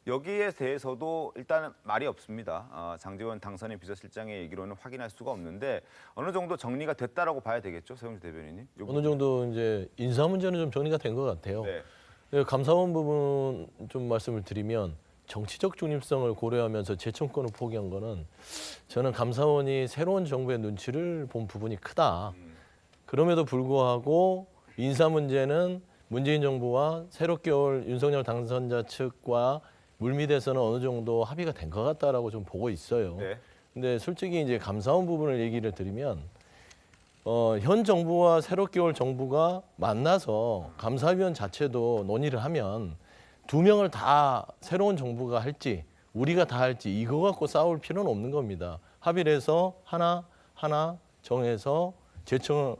여기에 대해서도 일단은 말이 없습니다. 장제원 당선인 비서실장의 얘기로는 확인할 수가 없는데 어느 정도 정리가 됐다라고 봐야 되겠죠, 세훈 대변인님? 어느 정도 이제 인사 문제는 좀 정리가 된 것 같아요. 네. 감사원 부분 좀 말씀을 드리면 정치적 중립성을 고려하면서 재청권을 포기한 거는 저는 감사원이 새로운 정부의 눈치를 본 부분이 크다. 그럼에도 불구하고 인사 문제는 문재인 정부와 새롭게 올 윤석열 당선자 측과 물밑에서는 어느 정도 합의가 된 것 같다라고 좀 보고 있어요. 네. 근데 솔직히 이제 감사원 부분을 얘기를 드리면 현 정부와 새롭게 올 정부가 만나서 감사위원 자체도 논의를 하면 두 명을 다 새로운 정부가 할지 우리가 다 할지 이거 갖고 싸울 필요는 없는 겁니다. 합의를 해서 하나 정해서 재청을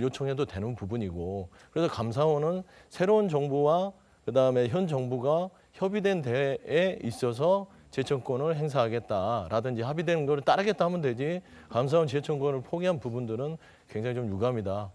요청해도 되는 부분이고 그래서 감사원은 새로운 정부와 그다음에 현 정부가 협의된 데에 있어서 재청권을 행사하겠다라든지 합의되는 거를 따르겠다 하면 되지 감사원 재청권을 포기한 부분들은 굉장히 좀 유감이다.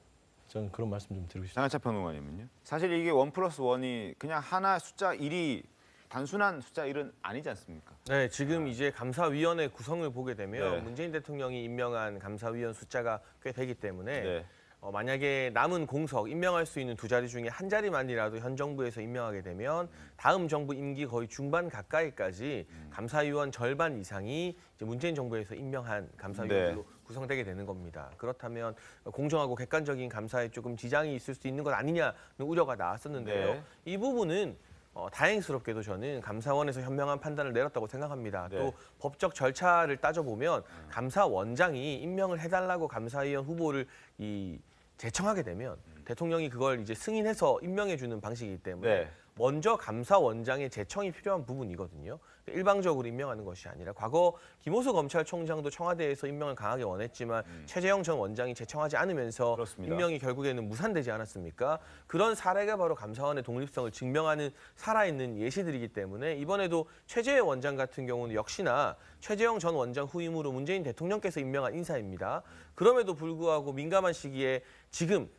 저는 그런 말씀 좀 드리고 싶습니다. 장하찬 평론가님은요? 사실 이게 1+1이 그냥 하나 숫자 1이 단순한 숫자 1은 아니지 않습니까? 네, 지금 이제 감사위원회 구성을 보게 되면 네. 문재인 대통령이 임명한 감사위원 숫자가 꽤 되기 때문에 네. 만약에 남은 공석 임명할 수 있는 두 자리 중에 한 자리만이라도 현 정부에서 임명하게 되면 다음 정부 임기 거의 중반 가까이까지 감사위원 절반 이상이 이제 문재인 정부에서 임명한 감사위원으로 구성되게 되는 겁니다. 그렇다면 공정하고 객관적인 감사에 조금 지장이 있을 수 있는 것 아니냐는 우려가 나왔었는데요. 네. 이 부분은 다행스럽게도 저는 감사원에서 현명한 판단을 내렸다고 생각합니다. 네. 또 법적 절차를 따져보면 감사원장이 임명을 해달라고 감사위원 후보를 제청하게 되면 대통령이 그걸 이제 승인해서 임명해주는 방식이기 때문에 네. 먼저 감사원장의 제청이 필요한 부분이거든요. 일방적으로 임명하는 것이 아니라 과거 김호수 검찰총장도 청와대에서 임명을 강하게 원했지만 최재형 전 원장이 제청하지 않으면서 그렇습니다. 임명이 결국에는 무산되지 않았습니까? 그런 사례가 바로 감사원의 독립성을 증명하는 살아있는 예시들이기 때문에 이번에도 최재해 원장 같은 경우는 역시나 최재형 전 원장 후임으로 문재인 대통령께서 임명한 인사입니다. 그럼에도 불구하고 민감한 시기에 지금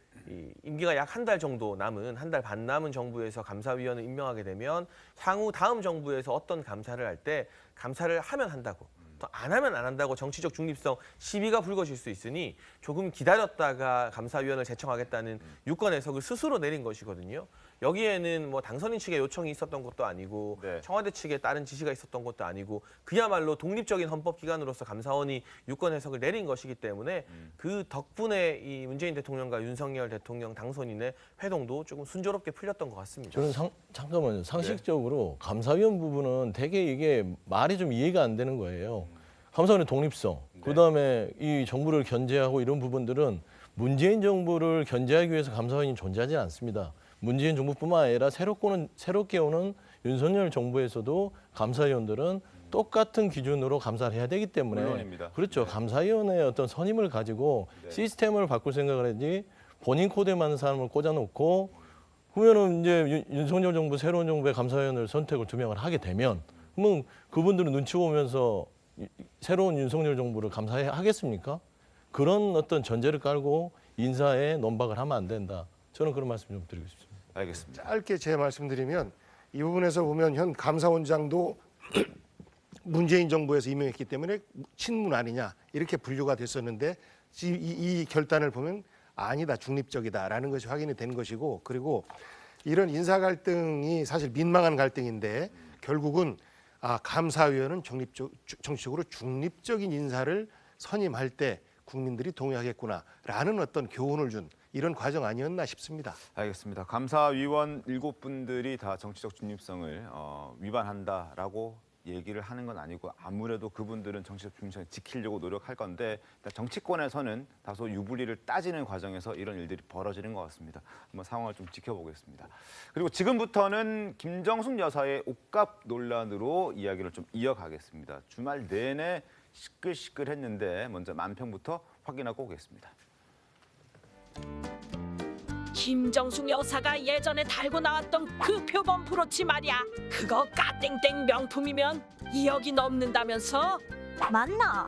임기가 약 한 달 정도 남은 한 달 반 남은 정부에서 감사위원을 임명하게 되면 향후 다음 정부에서 어떤 감사를 할 때 감사를 하면 한다고 또 안 하면 안 한다고 정치적 중립성 시비가 불거질 수 있으니 조금 기다렸다가 감사위원을 제청하겠다는 유권 해석을 스스로 내린 것이거든요. 여기에는 뭐 당선인 측의 요청이 있었던 것도 아니고 청와대 측에 다른 지시가 있었던 것도 아니고 그야말로 독립적인 헌법기관으로서 감사원이 유권 해석을 내린 것이기 때문에 그 덕분에 이 문재인 대통령과 윤석열 대통령 당선인의 회동도 조금 순조롭게 풀렸던 것 같습니다. 저는 잠깐만요. 상식적으로 감사위원 부분은 되게 이게 말이 좀 이해가 안 되는 거예요. 감사원의 독립성, 그다음에 이 정부를 견제하고 이런 부분들은 문재인 정부를 견제하기 위해서 감사원이 존재하지 않습니다. 문재인 정부뿐만 아니라 새롭게 오는 윤석열 정부에서도 감사위원들은 똑같은 기준으로 감사를 해야 되기 때문에 물론입니다. 그렇죠. 감사위원회의 어떤 선임을 가지고 시스템을 바꿀 생각을 하지 본인 코드에 맞는 사람을 꽂아놓고 그러면은 이제 윤석열 정부 새로운 정부의 감사위원을 선택을 2명을 하게 되면 그러면 그분들은 눈치 보면서 새로운 윤석열 정부를 감사하겠습니까? 그런 어떤 전제를 깔고 인사에 논박을 하면 안 된다. 저는 그런 말씀 좀 드리고 싶습니다. 알겠습니다. 짧게 제 말씀드리면 이 부분에서 보면 현 감사원장도 문재인 정부에서 임명했기 때문에 친문 아니냐 이렇게 분류가 됐었는데 이 결단을 보면 아니다, 중립적이다라는 것이 확인이 된 것이고 그리고 이런 인사 갈등이 사실 민망한 갈등인데 결국은 감사위원은 정치적으로 중립적인 인사를 선임할 때 국민들이 동의하겠구나라는 어떤 교훈을 준 이런 과정 아니었나 싶습니다. 알겠습니다. 감사위원 7분들이 다 정치적 중립성을 위반한다라고 얘기를 하는 건 아니고 아무래도 그분들은 정치적 중립성을 지키려고 노력할 건데 정치권에서는 다소 유불리를 따지는 과정에서 이런 일들이 벌어지는 것 같습니다. 한번 상황을 좀 지켜보겠습니다. 그리고 지금부터는 김정숙 여사의 옷값 논란으로 이야기를 좀 이어가겠습니다. 주말 내내 시끌시끌했는데 먼저 만평부터 확인하고 오겠습니다. 김정숙 여사가 예전에 달고 나왔던 그 표범 브로치 말이야. 그거 까땡땡 명품이면 2억이 넘는다면서? 맞나?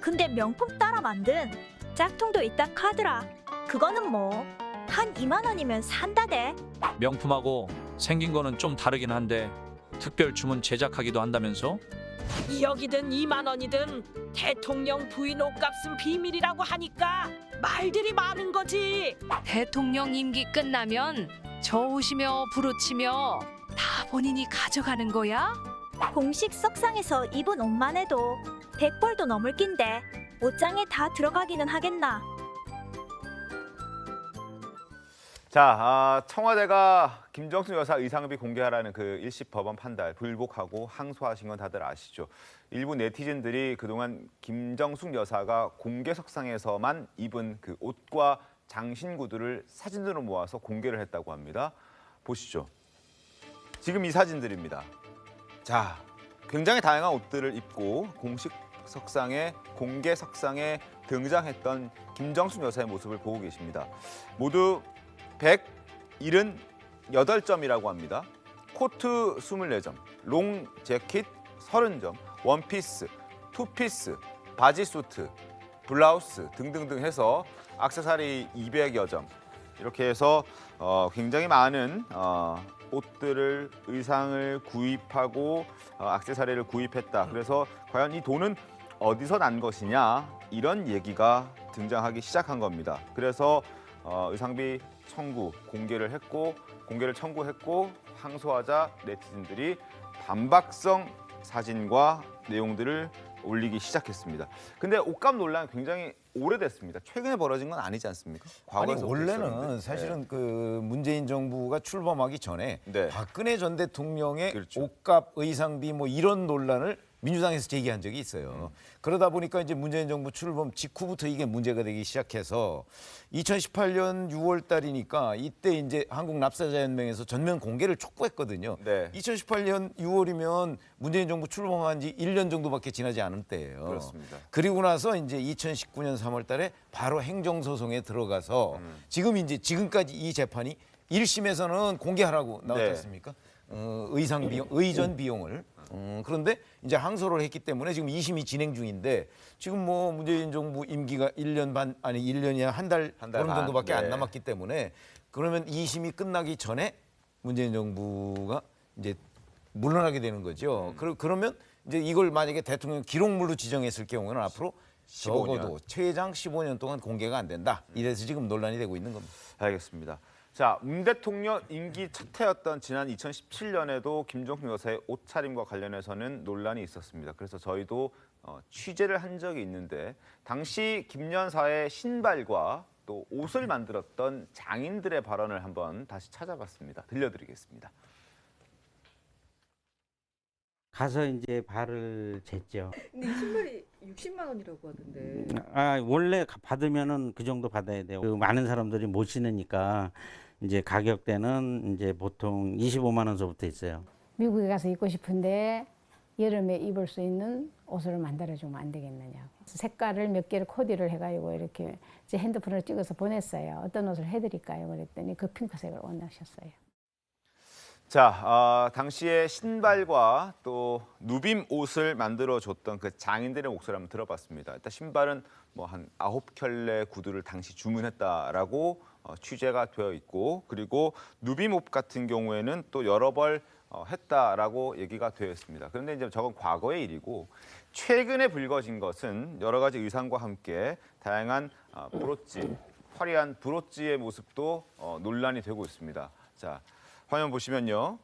근데 명품 따라 만든 짝퉁도 있다 카더라. 그거는 뭐 한 2만 원이면 산다대. 명품하고 생긴 거는 좀 다르긴 한데 특별 주문 제작하기도 한다면서? 2억이든 2만 원이든 대통령 부인 옷값은 비밀이라고 하니까 말들이 많은 거지. 대통령 임기 끝나면 저으시며 부르치며 다 본인이 가져가는 거야? 공식 석상에서 입은 옷만 해도 100벌도 넘을 낀데 옷장에 다 들어가기는 하겠나. 자, 청와대가 김정숙 여사 의상비 공개하라는 그 1심 법원 판단 불복하고 항소하신 건 다들 아시죠. 일부 네티즌들이 그동안 김정숙 여사가 공개석상에서만 입은 그 옷과 장신구들을 사진으로 모아서 공개를 했다고 합니다. 보시죠. 지금 이 사진들입니다. 자, 굉장히 다양한 옷들을 입고 공개석상에 등장했던 김정숙 여사의 모습을 보고 계십니다. 모두 178점이라고 합니다. 코트 24점, 롱 재킷 30점, 원피스, 투피스, 바지 수트, 블라우스 등등등 해서 액세서리 200여 점. 이렇게 해서 굉장히 많은 옷들을, 의상을 구입하고 액세서리를 구입했다. 그래서 과연 이 돈은 어디서 난 것이냐 이런 얘기가 등장하기 시작한 겁니다. 그래서 의상비 공개를 청구했고 항소하자 네티즌들이 반박성 사진과 내용들을 올리기 시작했습니다. 근데 옷값 논란 굉장히 오래됐습니다. 최근에 벌어진 건 아니지 않습니까? 아니 원래는 사실은 그 문재인 정부가 출범하기 전에 박근혜 전 대통령의 옷값, 의상비 뭐 이런 논란을 민주당에서 제기한 적이 있어요. 그러다 보니까 이제 문재인 정부 출범 직후부터 이게 문제가 되기 시작해서 2018년 6월 달이니까 이때 이제 한국납사자연맹에서 전면 공개를 촉구했거든요. 2018년 6월이면 문재인 정부 출범한 지 1년 정도밖에 지나지 않은 때예요. 그렇습니다. 그리고 나서 이제 2019년 3월 달에 바로 행정소송에 들어가서 지금까지 이 재판이 1심에서는 공개하라고 나왔지 않습니까? 의상 비용, 의전 비용을. 그런데 이제 항소를 했기 때문에 지금 2심이 진행 중인데 지금 뭐 문재인 정부 임기가 1년 반 아니 1년이야 한 달 정도밖에 안 남았기 때문에 그러면 2심이 끝나기 전에 문재인 정부가 이제 물러나게 되는 거죠. 그러면 이제 이걸 만약에 대통령 기록물로 지정했을 경우는 앞으로 15년. 적어도 최장 15년 동안 공개가 안 된다. 이래서 지금 논란이 되고 있는 겁니다. 알겠습니다. 자, 문 대통령 임기 첫 해였던 지난 2017년에도 김정숙 여사의 옷차림과 관련해서는 논란이 있었습니다. 그래서 저희도 취재를 한 적이 있는데 당시 김 여사의 신발과 또 옷을 만들었던 장인들의 발언을 한번 다시 찾아봤습니다. 들려드리겠습니다. 가서 이제 발을 쟀죠. 근데 이 신발이 60만 원이라고 하던데. 원래 받으면은 그 정도 받아야 돼요. 그 많은 사람들이 못 신으니까 이제 가격대는 이제 보통 25만 원서부터 있어요. 미국에 가서 입고 싶은데 여름에 입을 수 있는 옷을 만들어주면 안 되겠느냐고. 색깔을 몇 개를 코디를 해가지고 이렇게 제 핸드폰으로 찍어서 보냈어요. 어떤 옷을 해드릴까요? 그랬더니 그 핑크색을 원하셨어요. 자, 당시에 신발과 또 누빔 옷을 만들어줬던 그 장인들의 목소리 한번 들어봤습니다. 일단 신발은 뭐 한 9켤레 구두를 당시 주문했다라고 취재가 되어 있고, 그리고 누빔 옷 같은 경우에는 또 여러 벌 했다라고 얘기가 되어 있습니다. 그런데 이제 저건 과거의 일이고, 최근에 불거진 것은 여러 가지 의상과 함께 다양한 브로치, 화려한 브로치의 모습도 논란이 되고 있습니다. 자, 화면 보시면요.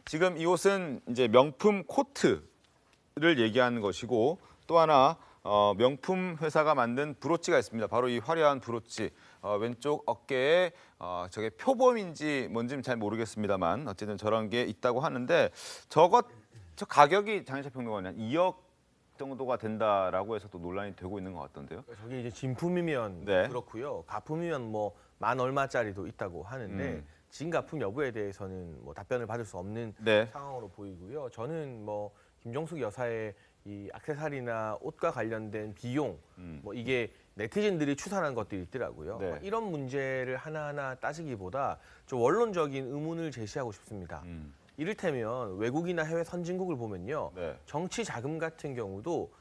지금 이 옷은 이제 명품 코트를 얘기하는 것이고, 또 하나 명품 회사가 만든 브로치가 있습니다. 바로 이 화려한 브로치. 왼쪽 어깨에 저게 표범인지 뭔지는 잘 모르겠습니다만 어쨌든 저런 게 있다고 하는데 저 가격이 장인철 평론가는 2억 정도가 된다라고 해서 또 논란이 되고 있는 것 같던데요. 저게 이제 진품이면 그렇고요. 가품이면 뭐 만 얼마짜리도 있다고 하는데 진가품 여부에 대해서는 뭐 답변을 받을 수 없는 상황으로 보이고요. 저는 뭐 김정숙 여사의 이 액세서리나 옷과 관련된 비용, 뭐 이게 네티즌들이 추산한 것들이 있더라고요. 이런 문제를 하나하나 따지기보다 좀 원론적인 의문을 제시하고 싶습니다. 이를테면 외국이나 해외 선진국을 보면요. 정치 자금 같은 경우도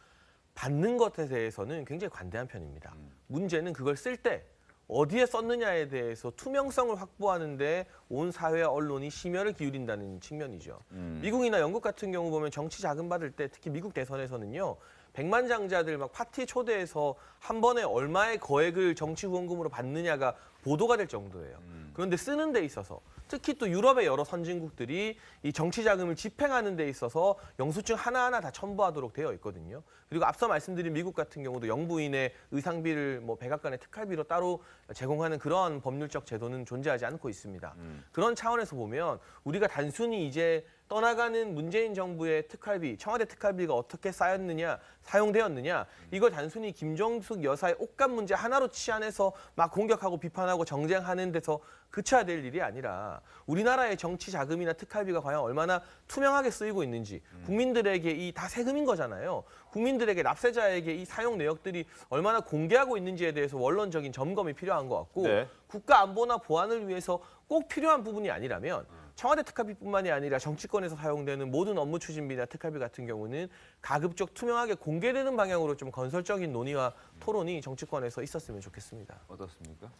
받는 것에 대해서는 굉장히 관대한 편입니다. 문제는 그걸 쓸 때 어디에 썼느냐에 대해서 투명성을 확보하는 데 온 사회와 언론이 심혈을 기울인다는 측면이죠. 미국이나 영국 같은 경우 보면 정치 자금 받을 때 특히 미국 대선에서는요. 백만장자들 막 파티 초대해서 한 번에 얼마의 거액을 정치 후원금으로 받느냐가 보도가 될 정도예요. 그런데 쓰는 데 있어서 특히 또 유럽의 여러 선진국들이 이 정치 자금을 집행하는 데 있어서 영수증 하나하나 다 첨부하도록 되어 있거든요. 그리고 앞서 말씀드린 미국 같은 경우도 영부인의 의상비를 뭐 백악관의 특활비로 따로 제공하는 그런 법률적 제도는 존재하지 않고 있습니다. 그런 차원에서 보면 우리가 단순히 이제 떠나가는 문재인 정부의 특활비, 청와대 특활비가 어떻게 쌓였느냐, 사용되었느냐, 이걸 단순히 김정숙 여사의 옷값 문제 하나로 치환해서 막 공격하고 비판하고 정쟁하는 데서 그쳐야 될 일이 아니라 우리나라의 정치 자금이나 특활비가 과연 얼마나 투명하게 쓰이고 있는지, 국민들에게 이 다 세금인 거잖아요. 국민들에게 납세자에게 이 사용 내역들이 얼마나 공개하고 있는지에 대해서 원론적인 점검이 필요한 것 같고 국가 안보나 보안을 위해서 꼭 필요한 부분이 아니라면 청와대 특활비뿐만이 아니라 정치권에서 사용되는 모든 업무 추진비나 특활비 같은 경우는 가급적 투명하게 공개되는 방향으로 좀 건설적인 논의와 토론이 정치권에서 있었으면 좋겠습니다. 어떻습니까?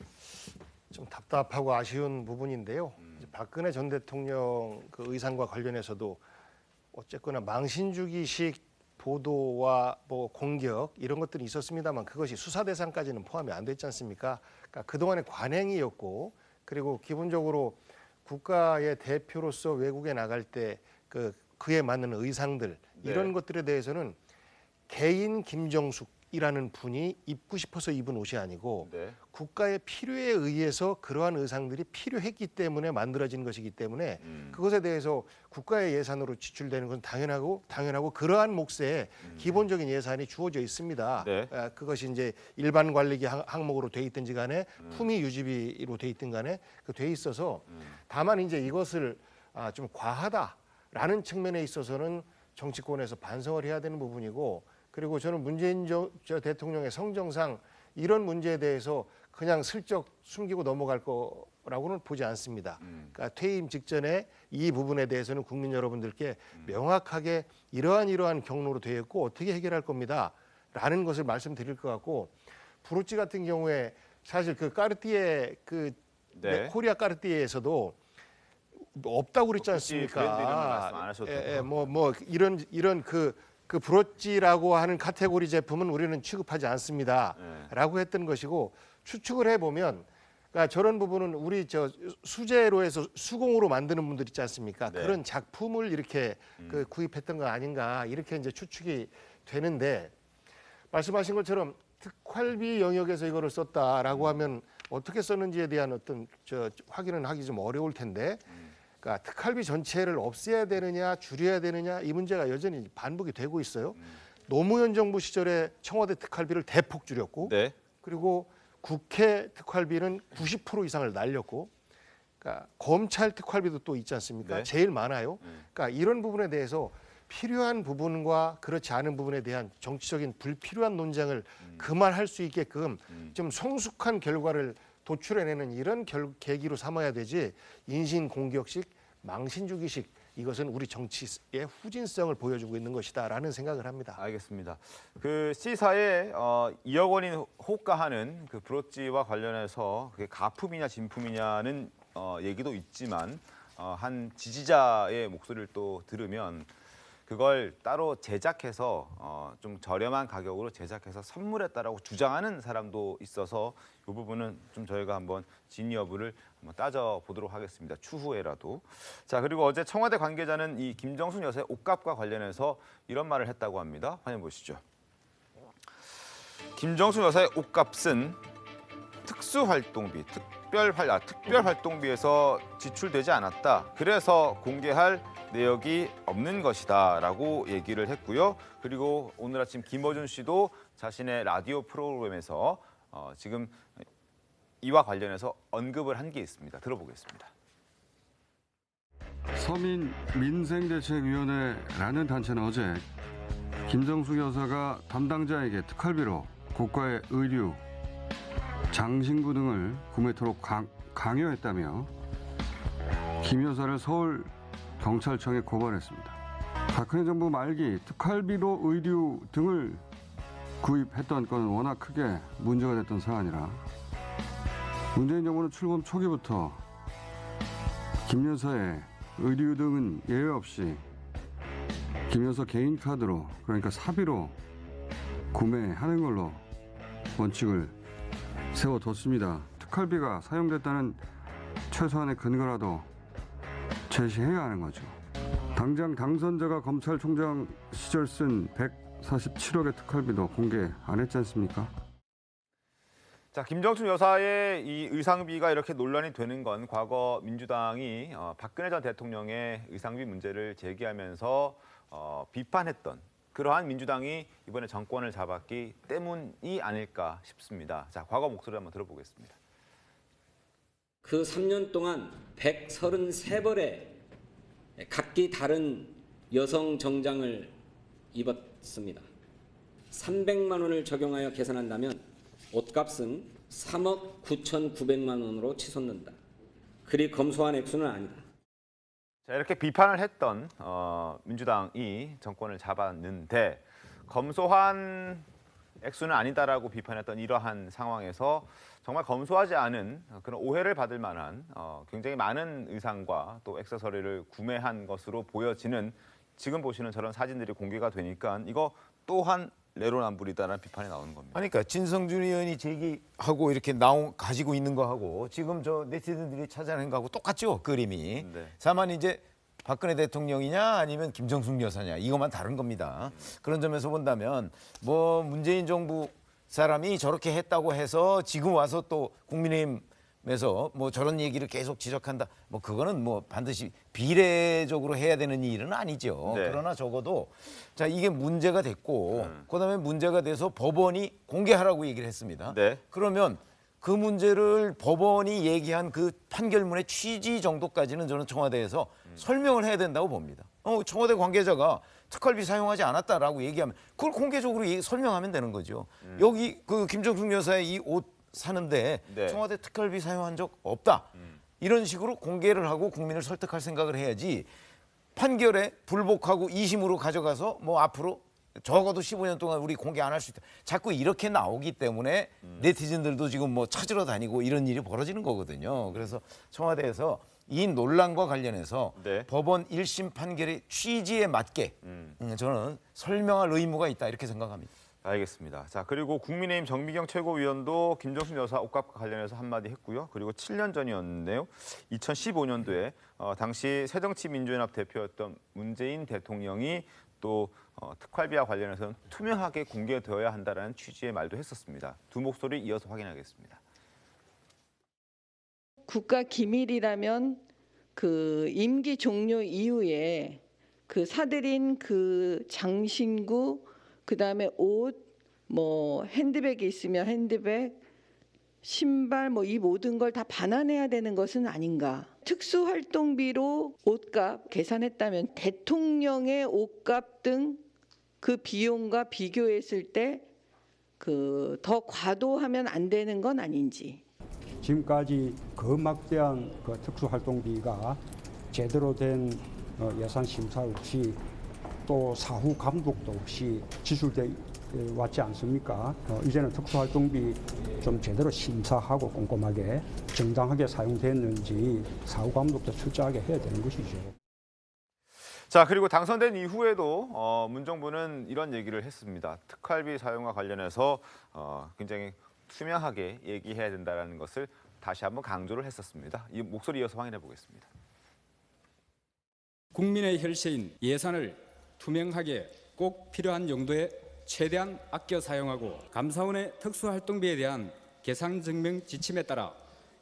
좀 답답하고 아쉬운 부분인데요. 이제 박근혜 전 대통령 그 의상과 관련해서도 어쨌거나 망신주기식 보도와 뭐 공격 이런 것들이 있었습니다만 그것이 수사 대상까지는 포함이 안 됐지 않습니까? 그러니까 그동안의 관행이었고, 그리고 기본적으로 국가의 대표로서 외국에 나갈 때 그에 맞는 의상들 이런 것들에 대해서는 개인 김정숙이라는 분이 입고 싶어서 입은 옷이 아니고 국가의 필요에 의해서 그러한 의상들이 필요했기 때문에 만들어진 것이기 때문에 그것에 대해서 국가의 예산으로 지출되는 것은 당연하고 그러한 몫에 기본적인 예산이 주어져 있습니다. 그것이 이제 일반 관리비 항목으로 돼 있든지 간에 품위 유지비로 돼 있든 간에 돼 있어서 다만 이제 이것을 좀 과하다라는 측면에 있어서는 정치권에서 반성을 해야 되는 부분이고, 그리고 저는 문재인 대통령의 성정상 이런 문제에 대해서 그냥 슬쩍 숨기고 넘어갈 거라고는 보지 않습니다. 그러니까 퇴임 직전에 이 부분에 대해서는 국민 여러분들께 명확하게 이러한 경로로 되어 있고 어떻게 해결할 겁니다. 라는 것을 말씀드릴 것 같고, 브로치 같은 경우에 사실 그 까르띠에 코리아 까르띠에에서도 없다고 그랬지 브랜드 이름 말씀 않습니까? 안 하셔도 뭐 이런 그 브로치라고 하는 카테고리 제품은 우리는 취급하지 않습니다라고 했던 것이고 추측을 해보면 그러니까 저런 부분은 우리 저 수제로 해서 수공으로 만드는 분들 있지 않습니까? 네. 그런 작품을 이렇게 그 구입했던 거 아닌가 이렇게 이제 추측이 되는데 말씀하신 것처럼 특활비 영역에서 이거를 썼다라고 하면 어떻게 썼는지에 대한 어떤 확인은 하기 좀 어려울 텐데 그러니까 특활비 전체를 없애야 되느냐 줄여야 되느냐 이 문제가 여전히 반복이 되고 있어요. 노무현 정부 시절에 청와대 특활비를 대폭 줄였고 네. 그리고 국회 특활비는 90% 이상을 날렸고 그러니까 검찰 특활비도 또 있지 않습니까? 네. 제일 많아요. 그러니까 이런 부분에 대해서 필요한 부분과 그렇지 않은 부분에 대한 정치적인 불필요한 논쟁을 그만할 수 있게끔 좀 성숙한 결과를 도출해내는 이런 계기로 삼아야 되지 인신공격식, 망신주기식 이것은 우리 정치의 후진성을 보여주고 있는 것이다라는 생각을 합니다. 알겠습니다. 그 C사에 2억 원인 호가하는 그 브로치와 관련해서 그게 가품이냐 진품이냐는 얘기도 있지만 한 지지자의 목소리를 또 들으면 그걸 따로 제작해서 좀 저렴한 가격으로 제작해서 선물했다라고 주장하는 사람도 있어서 이 부분은 좀 저희가 한번 진위 여부를 한번 따져보도록 하겠습니다. 추후에라도. 자, 그리고 어제 청와대 관계자는 이 김정숙 여사의 옷값과 관련해서 이런 말을 했다고 합니다. 확인해 보시죠. 김정숙 여사의 옷값은 특수활동비, 특별활동비에서 지출되지 않았다. 그래서 공개할 내역이 없는 것이다 라고 얘기를 했고요. 그리고 오늘 아침 김어준 씨도 자신의 라디오 프로그램에서 지금 이와 관련해서 언급을 한 게 있습니다. 들어보겠습니다. 서민민생대책위원회라는 단체는 어제 김정숙 여사가 담당자에게 특활비로 고가의 의류, 장신구 등을 구매토록 강요했다며 김 여사를 서울 경찰청에 고발했습니다. 박근혜 정부 말기 특활비로 의류 등을 구입했던 건은 워낙 크게 문제가 됐던 사안이라 문재인 정부는 출범 초기부터 김 여사의 의류 등은 예외 없이 김 여사 개인 카드로 그러니까 사비로 구매하는 걸로 원칙을 세워뒀습니다. 특활비가 사용됐다는 최소한의 근거라도 제시해야 하는 거죠. 당장 당선자가 검찰총장 시절 쓴 147억의 특활비도 공개 안 했지 않습니까? 자, 김정숙 여사의 이 의상비가 이렇게 논란이 되는 건 과거 민주당이 박근혜 전 대통령의 의상비 문제를 제기하면서 비판했던 그러한 민주당이 이번에 정권을 잡았기 때문이 아닐까 싶습니다. 자, 과거 목소리 한번 들어보겠습니다. 그 3년 동안 133벌의 각기 다른 여성 정장을 입었습니다. 300만 원을 적용하여 계산한다면 옷값은 3억 9,900만 원으로 치솟는다. 그리 검소한 액수는 아니다. 자, 이렇게 비판을 했던 민주당이 정권을 잡았는데 검소한 액수는 아니다라고 비판했던 이러한 상황에서 정말 검소하지 않은 그런 오해를 받을 만한 굉장히 많은 의상과 또 액세서리를 구매한 것으로 보여지는 지금 보시는 저런 사진들이 공개가 되니까 이거 또한 내로남불이다라는 비판이 나오는 겁니다. 그러니까 진성준 의원이 제기하고 이렇게 가지고 있는 거하고 지금 저 네티즌들이 찾아낸 거하고 똑같죠, 그림이. 네. 다만 이제 박근혜 대통령이냐 아니면 김정숙 여사냐 이것만 다른 겁니다. 그런 점에서 본다면 뭐 문재인 정부 사람이 저렇게 했다고 해서 지금 와서 또 국민의힘에서 뭐 저런 얘기를 계속 지적한다. 뭐 그거는 뭐 반드시 비례적으로 해야 되는 일은 아니죠. 네. 그러나 적어도 자 이게 문제가 됐고 그다음에 문제가 돼서 법원이 공개하라고 얘기를 했습니다. 네. 그러면 그 문제를 법원이 얘기한 그 판결문의 취지 정도까지는 저는 청와대에서 설명을 해야 된다고 봅니다. 청와대 관계자가 특활비 사용하지 않았다라고 얘기하면 그걸 공개적으로 설명하면 되는 거죠. 여기 그 김정숙 여사의 이 옷 사는데 네. 청와대 특활비 사용한 적 없다. 이런 식으로 공개를 하고 국민을 설득할 생각을 해야지 판결에 불복하고 2심으로 가져가서 뭐 앞으로 적어도 15년 동안 우리 공개 안 할 수 있다. 자꾸 이렇게 나오기 때문에 네티즌들도 지금 뭐 찾으러 다니고 이런 일이 벌어지는 거거든요. 그래서 청와대에서 이 논란과 관련해서 네. 법원 1심 판결의 취지에 맞게 저는 설명할 의무가 있다 이렇게 생각합니다. 알겠습니다. 자, 그리고 국민의힘 정미경 최고위원도 김정숙 여사 옷값과 관련해서 한마디 했고요. 그리고 7년 전이었는데요. 2015년도에 당시 새정치민주연합 대표였던 문재인 대통령이 또 특활비와 관련해서는 투명하게 공개되어야 한다는 취지의 말도 했었습니다. 두 목소리 이어서 확인하겠습니다. 국가 기밀이라면 그 임기 종료 이후에 그 사들인 그 장신구 그다음에 옷, 뭐 핸드백이 있으면 핸드백, 신발 뭐 이 모든 걸 다 반환해야 되는 것은 아닌가. 특수활동비로 옷값 계산했다면 대통령의 옷값 등 그 비용과 비교했을 때 그 더 과도하면 안 되는 건 아닌지. 지금까지 거막대한 그 특수활동비가 제대로 된 예산 심사 없이 또 사후 감독도 없이 지출돼 왔지 않습니까? 이제는 특수활동비 좀 제대로 심사하고 꼼꼼하게 정당하게 사용됐는지 사후 감독도 철저하게 해야 되는 것이죠. 자, 그리고 당선된 이후에도 문정부는 이런 얘기를 했습니다. 특활비 사용과 관련해서 굉장히 투명하게 얘기해야 된다는 것을 다시 한번 강조를 했었습니다. 이 목소리 이어서 확인해 보겠습니다. 국민의 혈세인 예산을 투명하게 꼭 필요한 용도에 최대한 아껴 사용하고 감사원의 특수활동비에 대한 계산증명 지침에 따라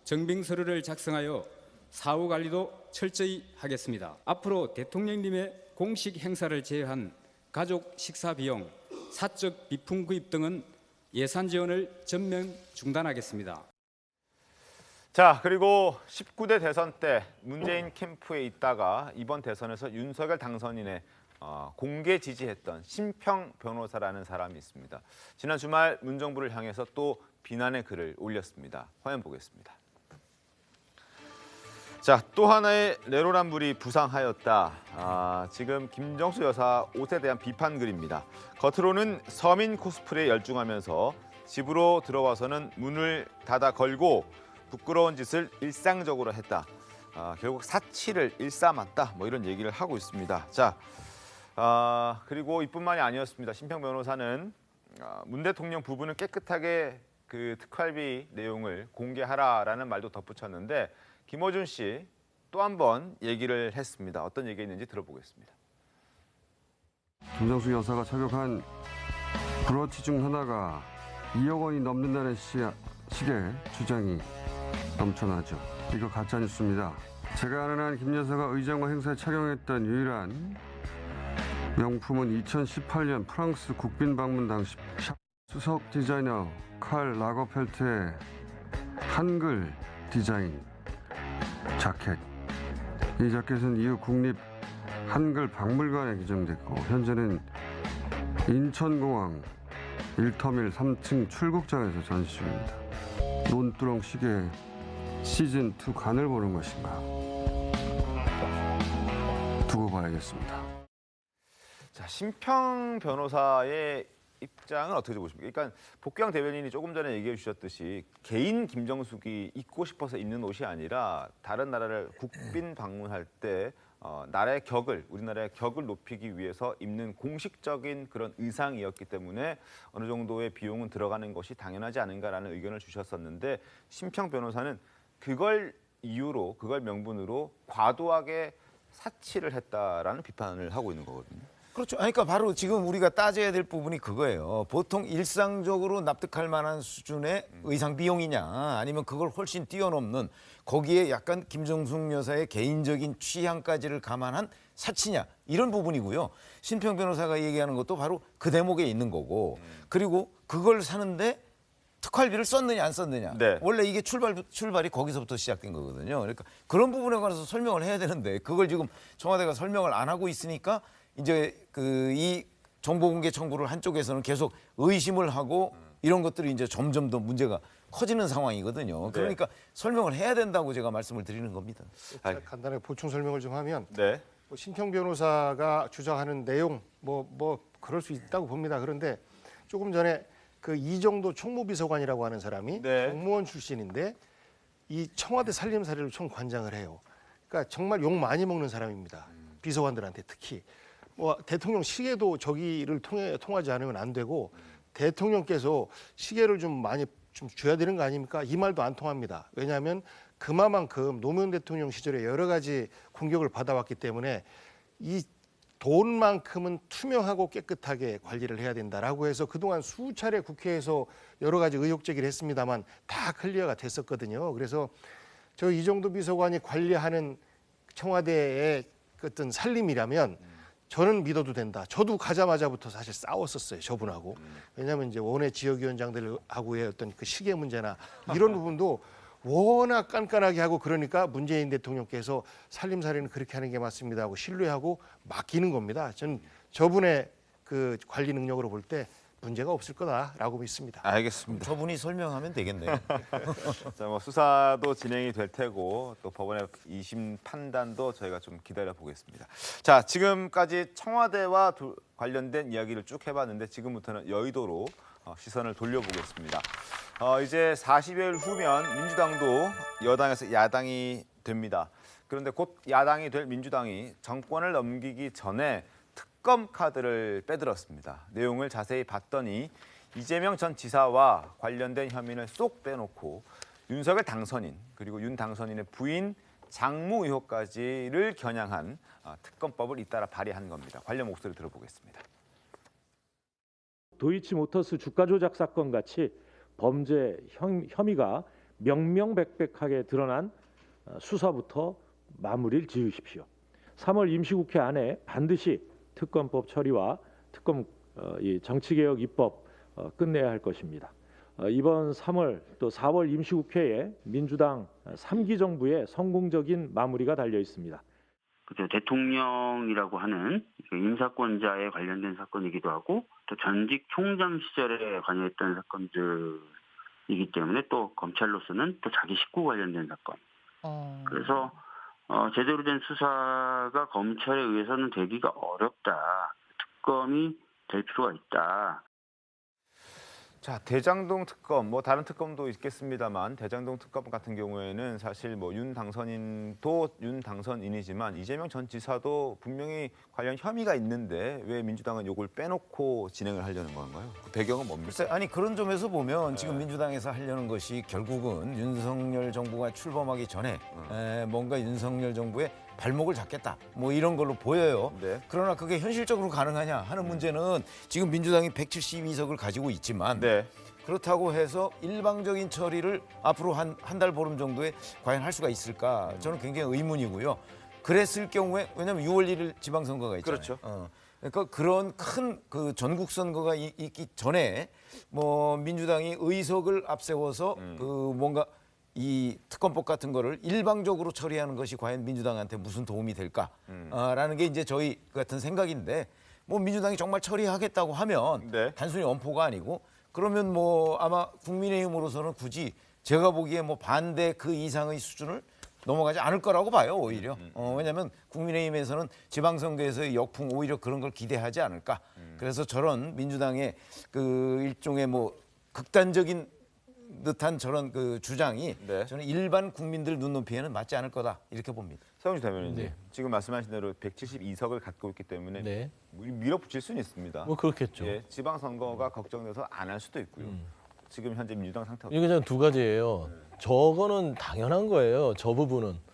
증빙서류를 작성하여 사후 관리도 철저히 하겠습니다. 앞으로 대통령님의 공식 행사를 제외한 가족 식사 비용, 사적 비품 구입 등은 예산 지원을 전면 중단하겠습니다. 자, 그리고 19대 대선 때 문재인 캠프에 있다가 이번 대선에서 윤석열 당선인의 공개 지지했던 심평 변호사라는 사람이 있습니다. 지난 주말 문정부를 향해서 또 비난의 글을 올렸습니다. 화면 보겠습니다. 자, 또 하나의 내로남불이 부상하였다. 지금 김정숙 여사 옷에 대한 비판 글입니다. 겉으로는 서민 코스프레에 열중하면서 집으로 들어와서는 문을 닫아 걸고 부끄러운 짓을 일상적으로 했다. 결국 사치를 일삼았다. 뭐 이런 얘기를 하고 있습니다. 자, 그리고 이뿐만이 아니었습니다. 심평 변호사는 문 대통령 부부는 깨끗하게 그 특활비 내용을 공개하라라는 말도 덧붙였는데 김어준 씨 또 한 번 얘기를 했습니다. 어떤 얘기했는지 들어보겠습니다. 김정숙 여사가 착용한 브로치 중 하나가 2억 원이 넘는다는 식의 주장이 넘쳐나죠. 이거 가짜 뉴스입니다. 제가 아는 한 김 여사가 의장과 행사에 착용했던 유일한 명품은 2018년 프랑스 국빈 방문 당시 수석 디자이너 칼 라거펠트의 한글 디자인 자켓. 이 자켓은 이후 국립 한글 박물관에 기증됐고 현재는 인천공항 1터밀 3층 출국장에서 전시 중입니다. 논두렁 시계 시즌2 간을 보는 것인가 두고 봐야겠습니다. 자, 심평 변호사의 입장은 어떻게 보십니까? 그러니까 복귀왕 대변인이 조금 전에 얘기해 주셨듯이 개인 김정숙이 입고 싶어서 입는 옷이 아니라 다른 나라를 국빈 방문할 때 나라의 격을, 우리나라의 격을 높이기 위해서 입는 공식적인 그런 의상이었기 때문에 어느 정도의 비용은 들어가는 것이 당연하지 않은가라는 의견을 주셨었는데 심평 변호사는 그걸 이유로, 그걸 명분으로 과도하게 사치를 했다라는 비판을 하고 있는 거거든요. 그렇죠. 그러니까 바로 지금 우리가 따져야 될 부분이 그거예요. 보통 일상적으로 납득할 만한 수준의 의상 비용이냐 아니면 그걸 훨씬 뛰어넘는 거기에 약간 김정숙 여사의 개인적인 취향까지를 감안한 사치냐 이런 부분이고요. 심평 변호사가 얘기하는 것도 바로 그 대목에 있는 거고 그리고 그걸 사는데 특활비를 썼느냐 안 썼느냐. 네. 원래 이게 출발이 거기서부터 시작된 거거든요. 그러니까 그런 부분에 관해서 설명을 해야 되는데 그걸 지금 청와대가 설명을 안 하고 있으니까 이제 이 정보 공개 청구를 한쪽에서는 계속 의심을 하고 이런 것들이 이제 점점 더 문제가 커지는 상황이거든요. 그러니까 설명을 해야 된다고 제가 말씀을 드리는 겁니다. 간단하게 보충 설명을 좀 하면 네. 뭐 심평 변호사가 주장하는 내용 뭐 그럴 수 있다고 봅니다. 그런데 조금 전에 그 이정도 총무비서관이라고 하는 사람이 공무원 출신인데 이 청와대 살림살이를 총관장을 해요. 그러니까 정말 욕 많이 먹는 사람입니다. 비서관들한테 특히. 뭐 대통령 시계도 저기를 통하지 않으면 안 되고 대통령께서 시계를 좀 많이 좀 줘야 되는 거 아닙니까? 이 말도 안 통합니다. 왜냐하면 그만큼 노무현 대통령 시절에 여러 가지 공격을 받아왔기 때문에 이 돈만큼은 투명하고 깨끗하게 관리를 해야 된다라고 해서 그동안 수차례 국회에서 여러 가지 의혹 제기를 했습니다만 다 클리어가 됐었거든요. 그래서 저 이정도 비서관이 관리하는 청와대의 어떤 살림이라면 저는 믿어도 된다. 저도 가자마자부터 사실 싸웠었어요, 저분하고. 왜냐하면 이제 원외 지역위원장들하고의 어떤 그 시계 문제나 이런 부분도 워낙 깐깐하게 하고 그러니까 문재인 대통령께서 살림살이는 그렇게 하는 게 맞습니다 하고 신뢰하고 맡기는 겁니다. 전 저분의 그 관리 능력으로 볼 때 문제가 없을 거다라고 믿습니다. 알겠습니다. 저분이 설명하면 되겠네요. 자, 뭐 수사도 진행이 될 테고 또 법원의 2심 판단도 저희가 좀 기다려 보겠습니다. 자, 지금까지 청와대와 관련된 이야기를 쭉 해봤는데 지금부터는 여의도로 시선을 돌려보겠습니다. 이제 40여일 후면 민주당도 여당에서 야당이 됩니다. 그런데 곧 야당이 될 민주당이 정권을 넘기기 전에 특검 카드를 빼들었습니다. 내용을 자세히 봤더니 이재명 전 지사와 관련된 혐의를 쏙 빼놓고 윤석열 당선인 그리고 윤 당선인의 부인 장모 의혹까지를 겨냥한 특검법을 잇따라 발의한 겁니다. 관련 목소리 들어보겠습니다. 도이치모터스 주가 조작 사건 같이 범죄 혐의가 명명백백하게 드러난 수사부터 마무리를 지으십시오. 3월 임시국회 안에 반드시 특검법 처리와 특검 정치개혁 입법 끝내야 할 것입니다. 이번 3월 또 4월 임시국회에 민주당 3기 정부의 성공적인 마무리가 달려 있습니다. 대통령이라고 하는 임사권자에 관련된 사건이기도 하고 또 전직 총장 시절에 관여했던 사건들이기 때문에 또 검찰로서는 또 자기 식구 관련된 사건. 그래서 제대로 된 수사가 검찰에 의해서는 되기가 어렵다. 특검이 될 필요가 있다. 자, 대장동 특검, 뭐 다른 특검도 있겠습니다만 대장동 특검 같은 경우에는 사실 뭐 윤 당선인도 윤 당선인이지만 이재명 전 지사도 분명히 관련 혐의가 있는데 왜 민주당은 이걸 빼놓고 진행을 하려는 건가요? 그 배경은 뭡니까? 아니 그런 점에서 보면 지금 민주당에서 하려는 것이 결국은 윤석열 정부가 출범하기 전에 뭔가 윤석열 정부의 발목을 잡겠다 뭐 이런 걸로 보여요. 네. 그러나 그게 현실적으로 가능하냐 하는 문제는 지금 민주당이 172석을 가지고 있지만 그렇다고 해서 일방적인 처리를 앞으로 한 달 보름 정도에 과연 할 수가 있을까 저는 굉장히 의문이고요. 그랬을 경우에 왜냐하면 6월 1일 지방선거가 있잖아요. 그렇죠. 그러니까 그런 큰 그 전국 선거가 있기 전에 뭐 민주당이 의석을 앞세워서 그 뭔가 이 특검법 같은 거를 일방적으로 처리하는 것이 과연 민주당한테 무슨 도움이 될까라는 게 이제 저희 같은 생각인데 뭐 민주당이 정말 처리하겠다고 하면 단순히 엄포가 아니고 그러면 뭐 아마 국민의힘으로서는 굳이 제가 보기에 뭐 반대 그 이상의 수준을 넘어가지 않을 거라고 봐요 오히려. 왜냐하면 국민의힘에서는 지방선거에서의 역풍 오히려 그런 걸 기대하지 않을까. 그래서 저런 민주당의 그 일종의 뭐 극단적인 듯한 저런 그 주장이 저는 일반 국민들 눈높이에는 맞지 않을 거다 이렇게 봅니다. 서영주 대변인님, 지금 말씀하신 대로 172석을 갖고 있기 때문에 밀어붙일 수는 있습니다. 뭐 그렇겠죠. 예, 지방선거가 걱정돼서 안 할 수도 있고요. 지금 현재 민주당 상태가 이게 그냥 두 가지예요. 저거는 당연한 거예요. 저 부분은.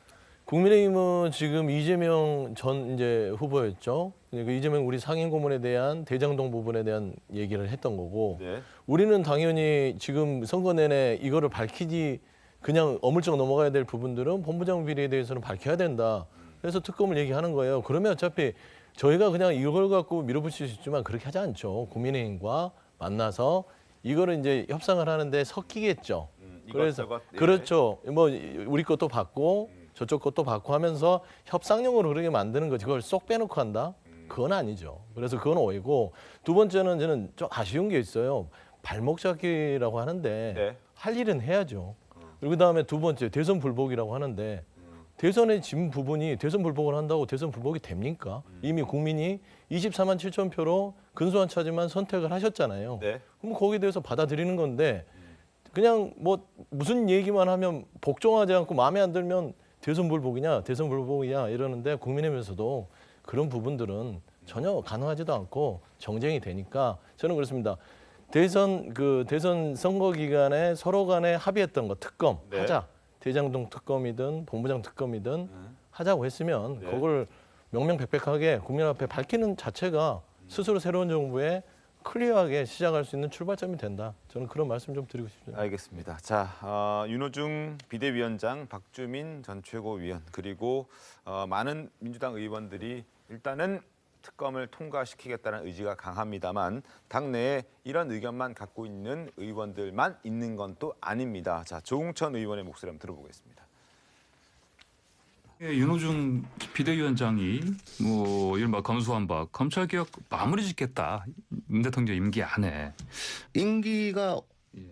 국민의힘은 지금 이재명 전 이제 후보였죠. 그러니까 이재명 우리 상임 고문에 대한 대장동 부분에 대한 얘기를 했던 거고 우리는 당연히 지금 선거 내내 이거를 밝히지 그냥 어물쩍 넘어가야 될 부분들은 본부장 비리에 대해서는 밝혀야 된다. 그래서 특검을 얘기하는 거예요. 그러면 어차피 저희가 그냥 이걸 갖고 밀어붙일 수 있지만 그렇게 하지 않죠. 국민의힘과 만나서 이거를 이제 협상을 하는데 섞이겠죠. 그래서 그렇죠. 뭐 우리 것도 받고 저쪽 것도 받고 하면서 협상용으로 그렇게 만드는 거지 그걸 쏙 빼놓고 한다? 그건 아니죠. 그래서 그건 오해고 두 번째는 저는 좀 아쉬운 게 있어요. 발목 잡기라고 하는데 할 일은 해야죠. 그리고 그다음에 두 번째 대선 불복이라고 하는데 대선에 진 부분이 대선 불복을 한다고 대선 불복이 됩니까? 이미 국민이 24만 7천 표로 근소한 차지만 선택을 하셨잖아요. 그럼 거기에 대해서 받아들이는 건데 그냥 뭐 무슨 얘기만 하면 복종하지 않고 마음에 안 들면 대선 불복이냐 이러는데 국민의힘에서도 그런 부분들은 전혀 가능하지도 않고 정쟁이 되니까 저는 그렇습니다. 대선 선거 기간에 서로 간에 합의했던 거 특검 하자. 대장동 특검이든 본부장 특검이든 하자고 했으면 그걸 명명백백하게 국민 앞에 밝히는 자체가 스스로 새로운 정부에 클리어하게 시작할 수 있는 출발점이 된다. 저는 그런 말씀 좀 드리고 싶습니다. 알겠습니다. 자, 윤호중 비대위원장, 박주민 전 최고위원 그리고 많은 민주당 의원들이 일단은 특검을 통과시키겠다는 의지가 강합니다만 당내에 이런 의견만 갖고 있는 의원들만 있는 건 또 아닙니다. 자, 조웅천 의원의 목소리 한번 들어보겠습니다. 윤호중 비대위원장이 이른바 검수한 바 검찰개혁 마무리 짓겠다. 윤 대통령 임기 안에. 임기가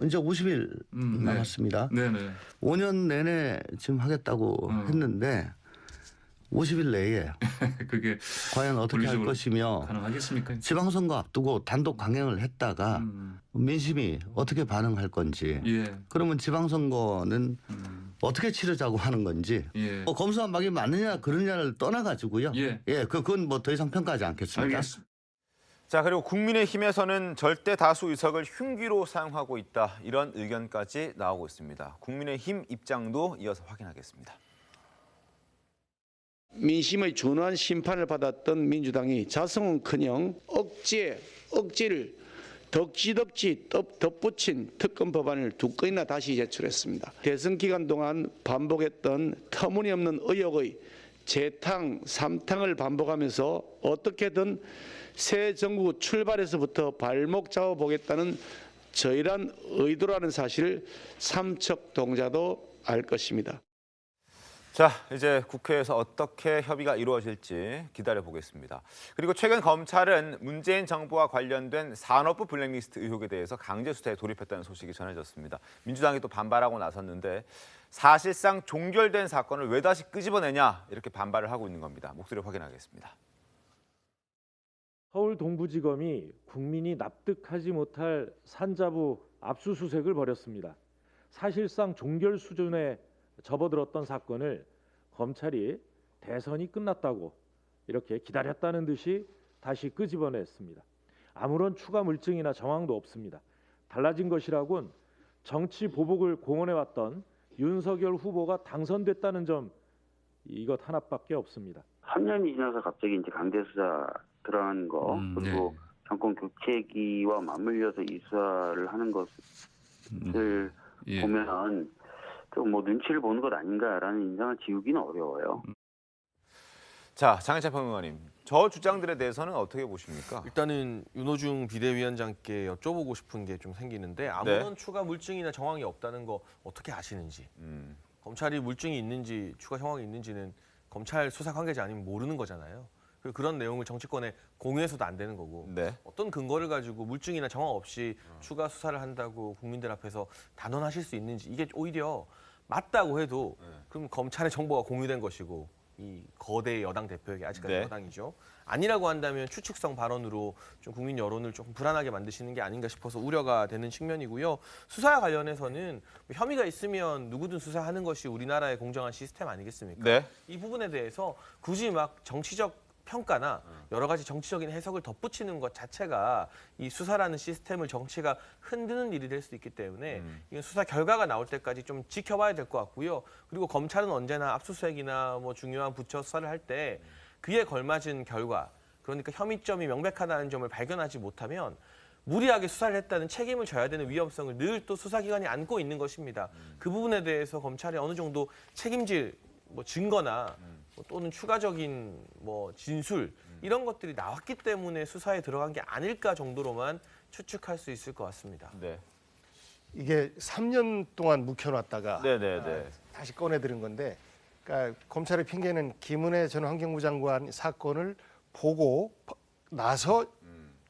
이제 50일 남았습니다. 네네. 5년 내내 지금 하겠다고 했는데 50일 내에 그게 과연 어떻게 할 것이며 가능하겠습니까? 지방선거 앞두고 단독 강행을 했다가 민심이 어떻게 반응할 건지 그러면 지방선거는 어떻게 치르자고 하는 건지 검수한 박이 맞느냐 그러냐를 떠나가지고요. 그건 뭐 더 이상 평가하지 않겠습니다. 알겠습니다. 자, 그리고 국민의힘에서는 절대 다수 의석을 흉기로 사용하고 있다. 이런 의견까지 나오고 있습니다. 국민의힘 입장도 이어서 확인하겠습니다. 민심의 준화한 심판을 받았던 민주당이 자성은커녕 억지를 덕지덕지 덧붙인 특검 법안을 2건이나 다시 제출했습니다. 대선 기간 동안 반복했던 터무니없는 의혹의 재탕, 삼탕을 반복하면서 어떻게든 새 정부 출발에서부터 발목 잡아보겠다는 저희란 의도라는 사실을 삼척동자도 알 것입니다. 자, 이제 국회에서 어떻게 협의가 이루어질지 기다려보겠습니다. 그리고 최근 검찰은 문재인 정부와 관련된 산업부 블랙리스트 의혹에 대해서 강제 수사에 돌입했다는 소식이 전해졌습니다. 민주당이 또 반발하고 나섰는데 사실상 종결된 사건을 왜 다시 끄집어내냐 이렇게 반발을 하고 있는 겁니다. 목소리 확인하겠습니다. 서울 동부지검이 국민이 납득하지 못할 산자부 압수수색을 벌였습니다. 사실상 종결 수준에 접어들었던 사건을 검찰이 대선이 끝났다고 이렇게 기다렸다는 듯이 다시 끄집어냈습니다. 아무런 추가 물증이나 정황도 없습니다. 달라진 것이라곤 정치 보복을 공언해왔던 윤석열 후보가 당선됐다는 점 이것 하나밖에 없습니다. 3년이 지나서 갑자기 이제 강제 수사 들어가는 거 그리고 정권 교체기와 맞물려서 이 수사를 하는 것을 보면 좀 눈치를 보는 것 아닌가라는 인상을 지우기는 어려워요. 자, 장혜찬 평론가님, 저 주장들에 대해서는 어떻게 보십니까? 일단은 윤호중 비대위원장께 여쭤보고 싶은 게 좀 생기는데 아무런 추가 물증이나 정황이 없다는 거 어떻게 아시는지 검찰이 물증이 있는지 추가 정황이 있는지는 검찰 수사 관계자 아니면 모르는 거잖아요. 그리고 그런 내용을 정치권에 공유해서도 안 되는 거고 어떤 근거를 가지고 물증이나 정황 없이 추가 수사를 한다고 국민들 앞에서 단언하실 수 있는지 이게 오히려 맞다고 해도 그럼 검찰의 정보가 공유된 것이고 이 거대 여당 대표에게 아직까지 여당이죠. 아니라고 한다면 추측성 발언으로 좀 국민 여론을 조금 불안하게 만드시는 게 아닌가 싶어서 우려가 되는 측면이고요. 수사와 관련해서는 혐의가 있으면 누구든 수사하는 것이 우리나라의 공정한 시스템 아니겠습니까? 이 부분에 대해서 굳이 막 정치적 평가나 여러 가지 정치적인 해석을 덧붙이는 것 자체가 이 수사라는 시스템을 정치가 흔드는 일이 될 수 있기 때문에 이건 수사 결과가 나올 때까지 좀 지켜봐야 될 것 같고요. 그리고 검찰은 언제나 압수수색이나 뭐 중요한 부처 수사를 할 때 그에 걸맞은 결과, 그러니까 혐의점이 명백하다는 점을 발견하지 못하면 무리하게 수사를 했다는 책임을 져야 되는 위험성을 늘 또 수사기관이 안고 있는 것입니다. 그 부분에 대해서 검찰이 어느 정도 책임질 증거나 또는 추가적인 진술 이런 것들이 나왔기 때문에 수사에 들어간 게 아닐까 정도로만 추측할 수 있을 것 같습니다. 이게 3년 동안 묵혀놨다가 다시 꺼내들은 건데, 그러니까 검찰의 핑계는 김은혜 전 환경부 장관 사건을 보고 나서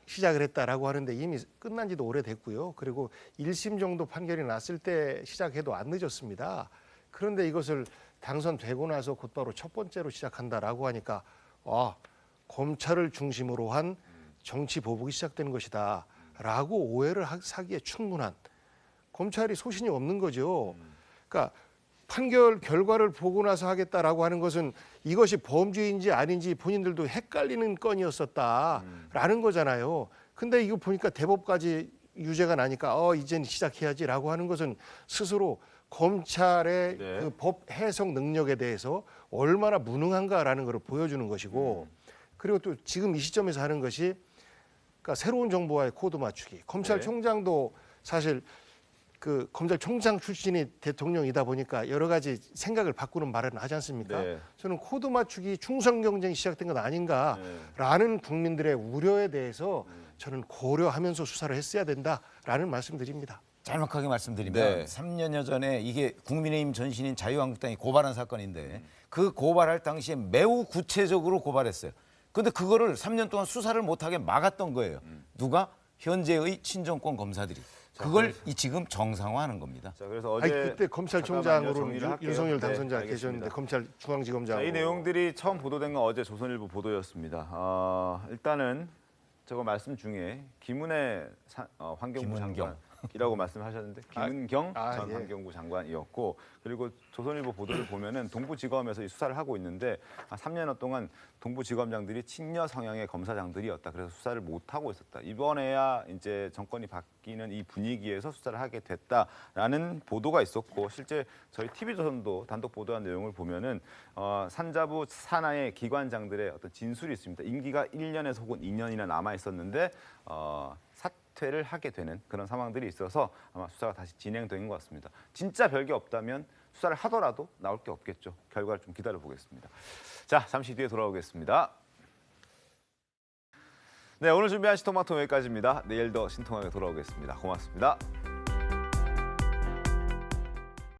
시작을 했다라고 하는데 이미 끝난 지도 오래됐고요. 그리고 1심 정도 판결이 났을 때 시작해도 안 늦었습니다. 그런데 이것을 당선되고 나서 곧바로 첫 번째로 시작한다라고 하니까 검찰을 중심으로 한 정치 보복이 시작되는 것이다 라고 오해를 사기에 충분한, 검찰이 소신이 없는 거죠. 그러니까 판결 결과를 보고 나서 하겠다라고 하는 것은 이것이 범죄인지 아닌지 본인들도 헷갈리는 건이었었다라는 거잖아요. 근데 이거 보니까 대법까지 유죄가 나니까 이제는 시작해야지라고 하는 것은 스스로 검찰의 그 법 해석 능력에 대해서 얼마나 무능한가라는 것을 보여주는 것이고, 그리고 또 지금 이 시점에서 하는 것이 그러니까 새로운 정보와의 코드 맞추기. 검찰총장도 사실 그 검찰총장 출신이 대통령이다 보니까 여러 가지 생각을 바꾸는 말은 하지 않습니까? 저는 코드 맞추기 충성 경쟁이 시작된 것 아닌가라는 국민들의 우려에 대해서 저는 고려하면서 수사를 했어야 된다라는 말씀드립니다. 짤막하게 말씀드리면 3년여 전에 이게 국민의힘 전신인 자유한국당이 고발한 사건인데 그 고발할 당시에 매우 구체적으로 고발했어요. 근데 그거를 3년 동안 수사를 못하게 막았던 거예요. 누가? 현재의 친정권 검사들이. 그걸 지금 정상화하는 겁니다. 자, 그래서 어제 그때 검찰총장으로 윤석열 당선자 계셨는데 검찰 중앙지검장. 이 내용들이 처음 보도된 건 어제 조선일보 보도였습니다. 일단은 저거 말씀 중에 김은혜 환경부 장관이라고 말씀하셨는데 김은경 전 환경부 장관이었고, 그리고 조선일보 보도를 보면은 동부지검에서 이 수사를 하고 있는데 3년여 동안 동부지검장들이 친여 성향의 검사장들이었다. 그래서 수사를 못 하고 있었다. 이번에야 이제 정권이 바뀌는 이 분위기에서 수사를 하게 됐다라는 보도가 있었고, 실제 저희 TV조선도 단독 보도한 내용을 보면은 산자부 산하의 기관장들의 어떤 진술이 있습니다. 임기가 1년에서 혹은 2년이나 남아 있었는데 사퇴를 하게 되는 그런 상황들이 있어서 아마 수사가 다시 진행된 것 같습니다. 진짜 별게 없다면 수사를 하더라도 나올 게 없겠죠. 결과를 좀 기다려 보겠습니다. 자, 잠시 뒤에 돌아오겠습니다. 네, 오늘 준비한 신통방통 여기까지입니다. 내일 더 신통하게 돌아오겠습니다. 고맙습니다.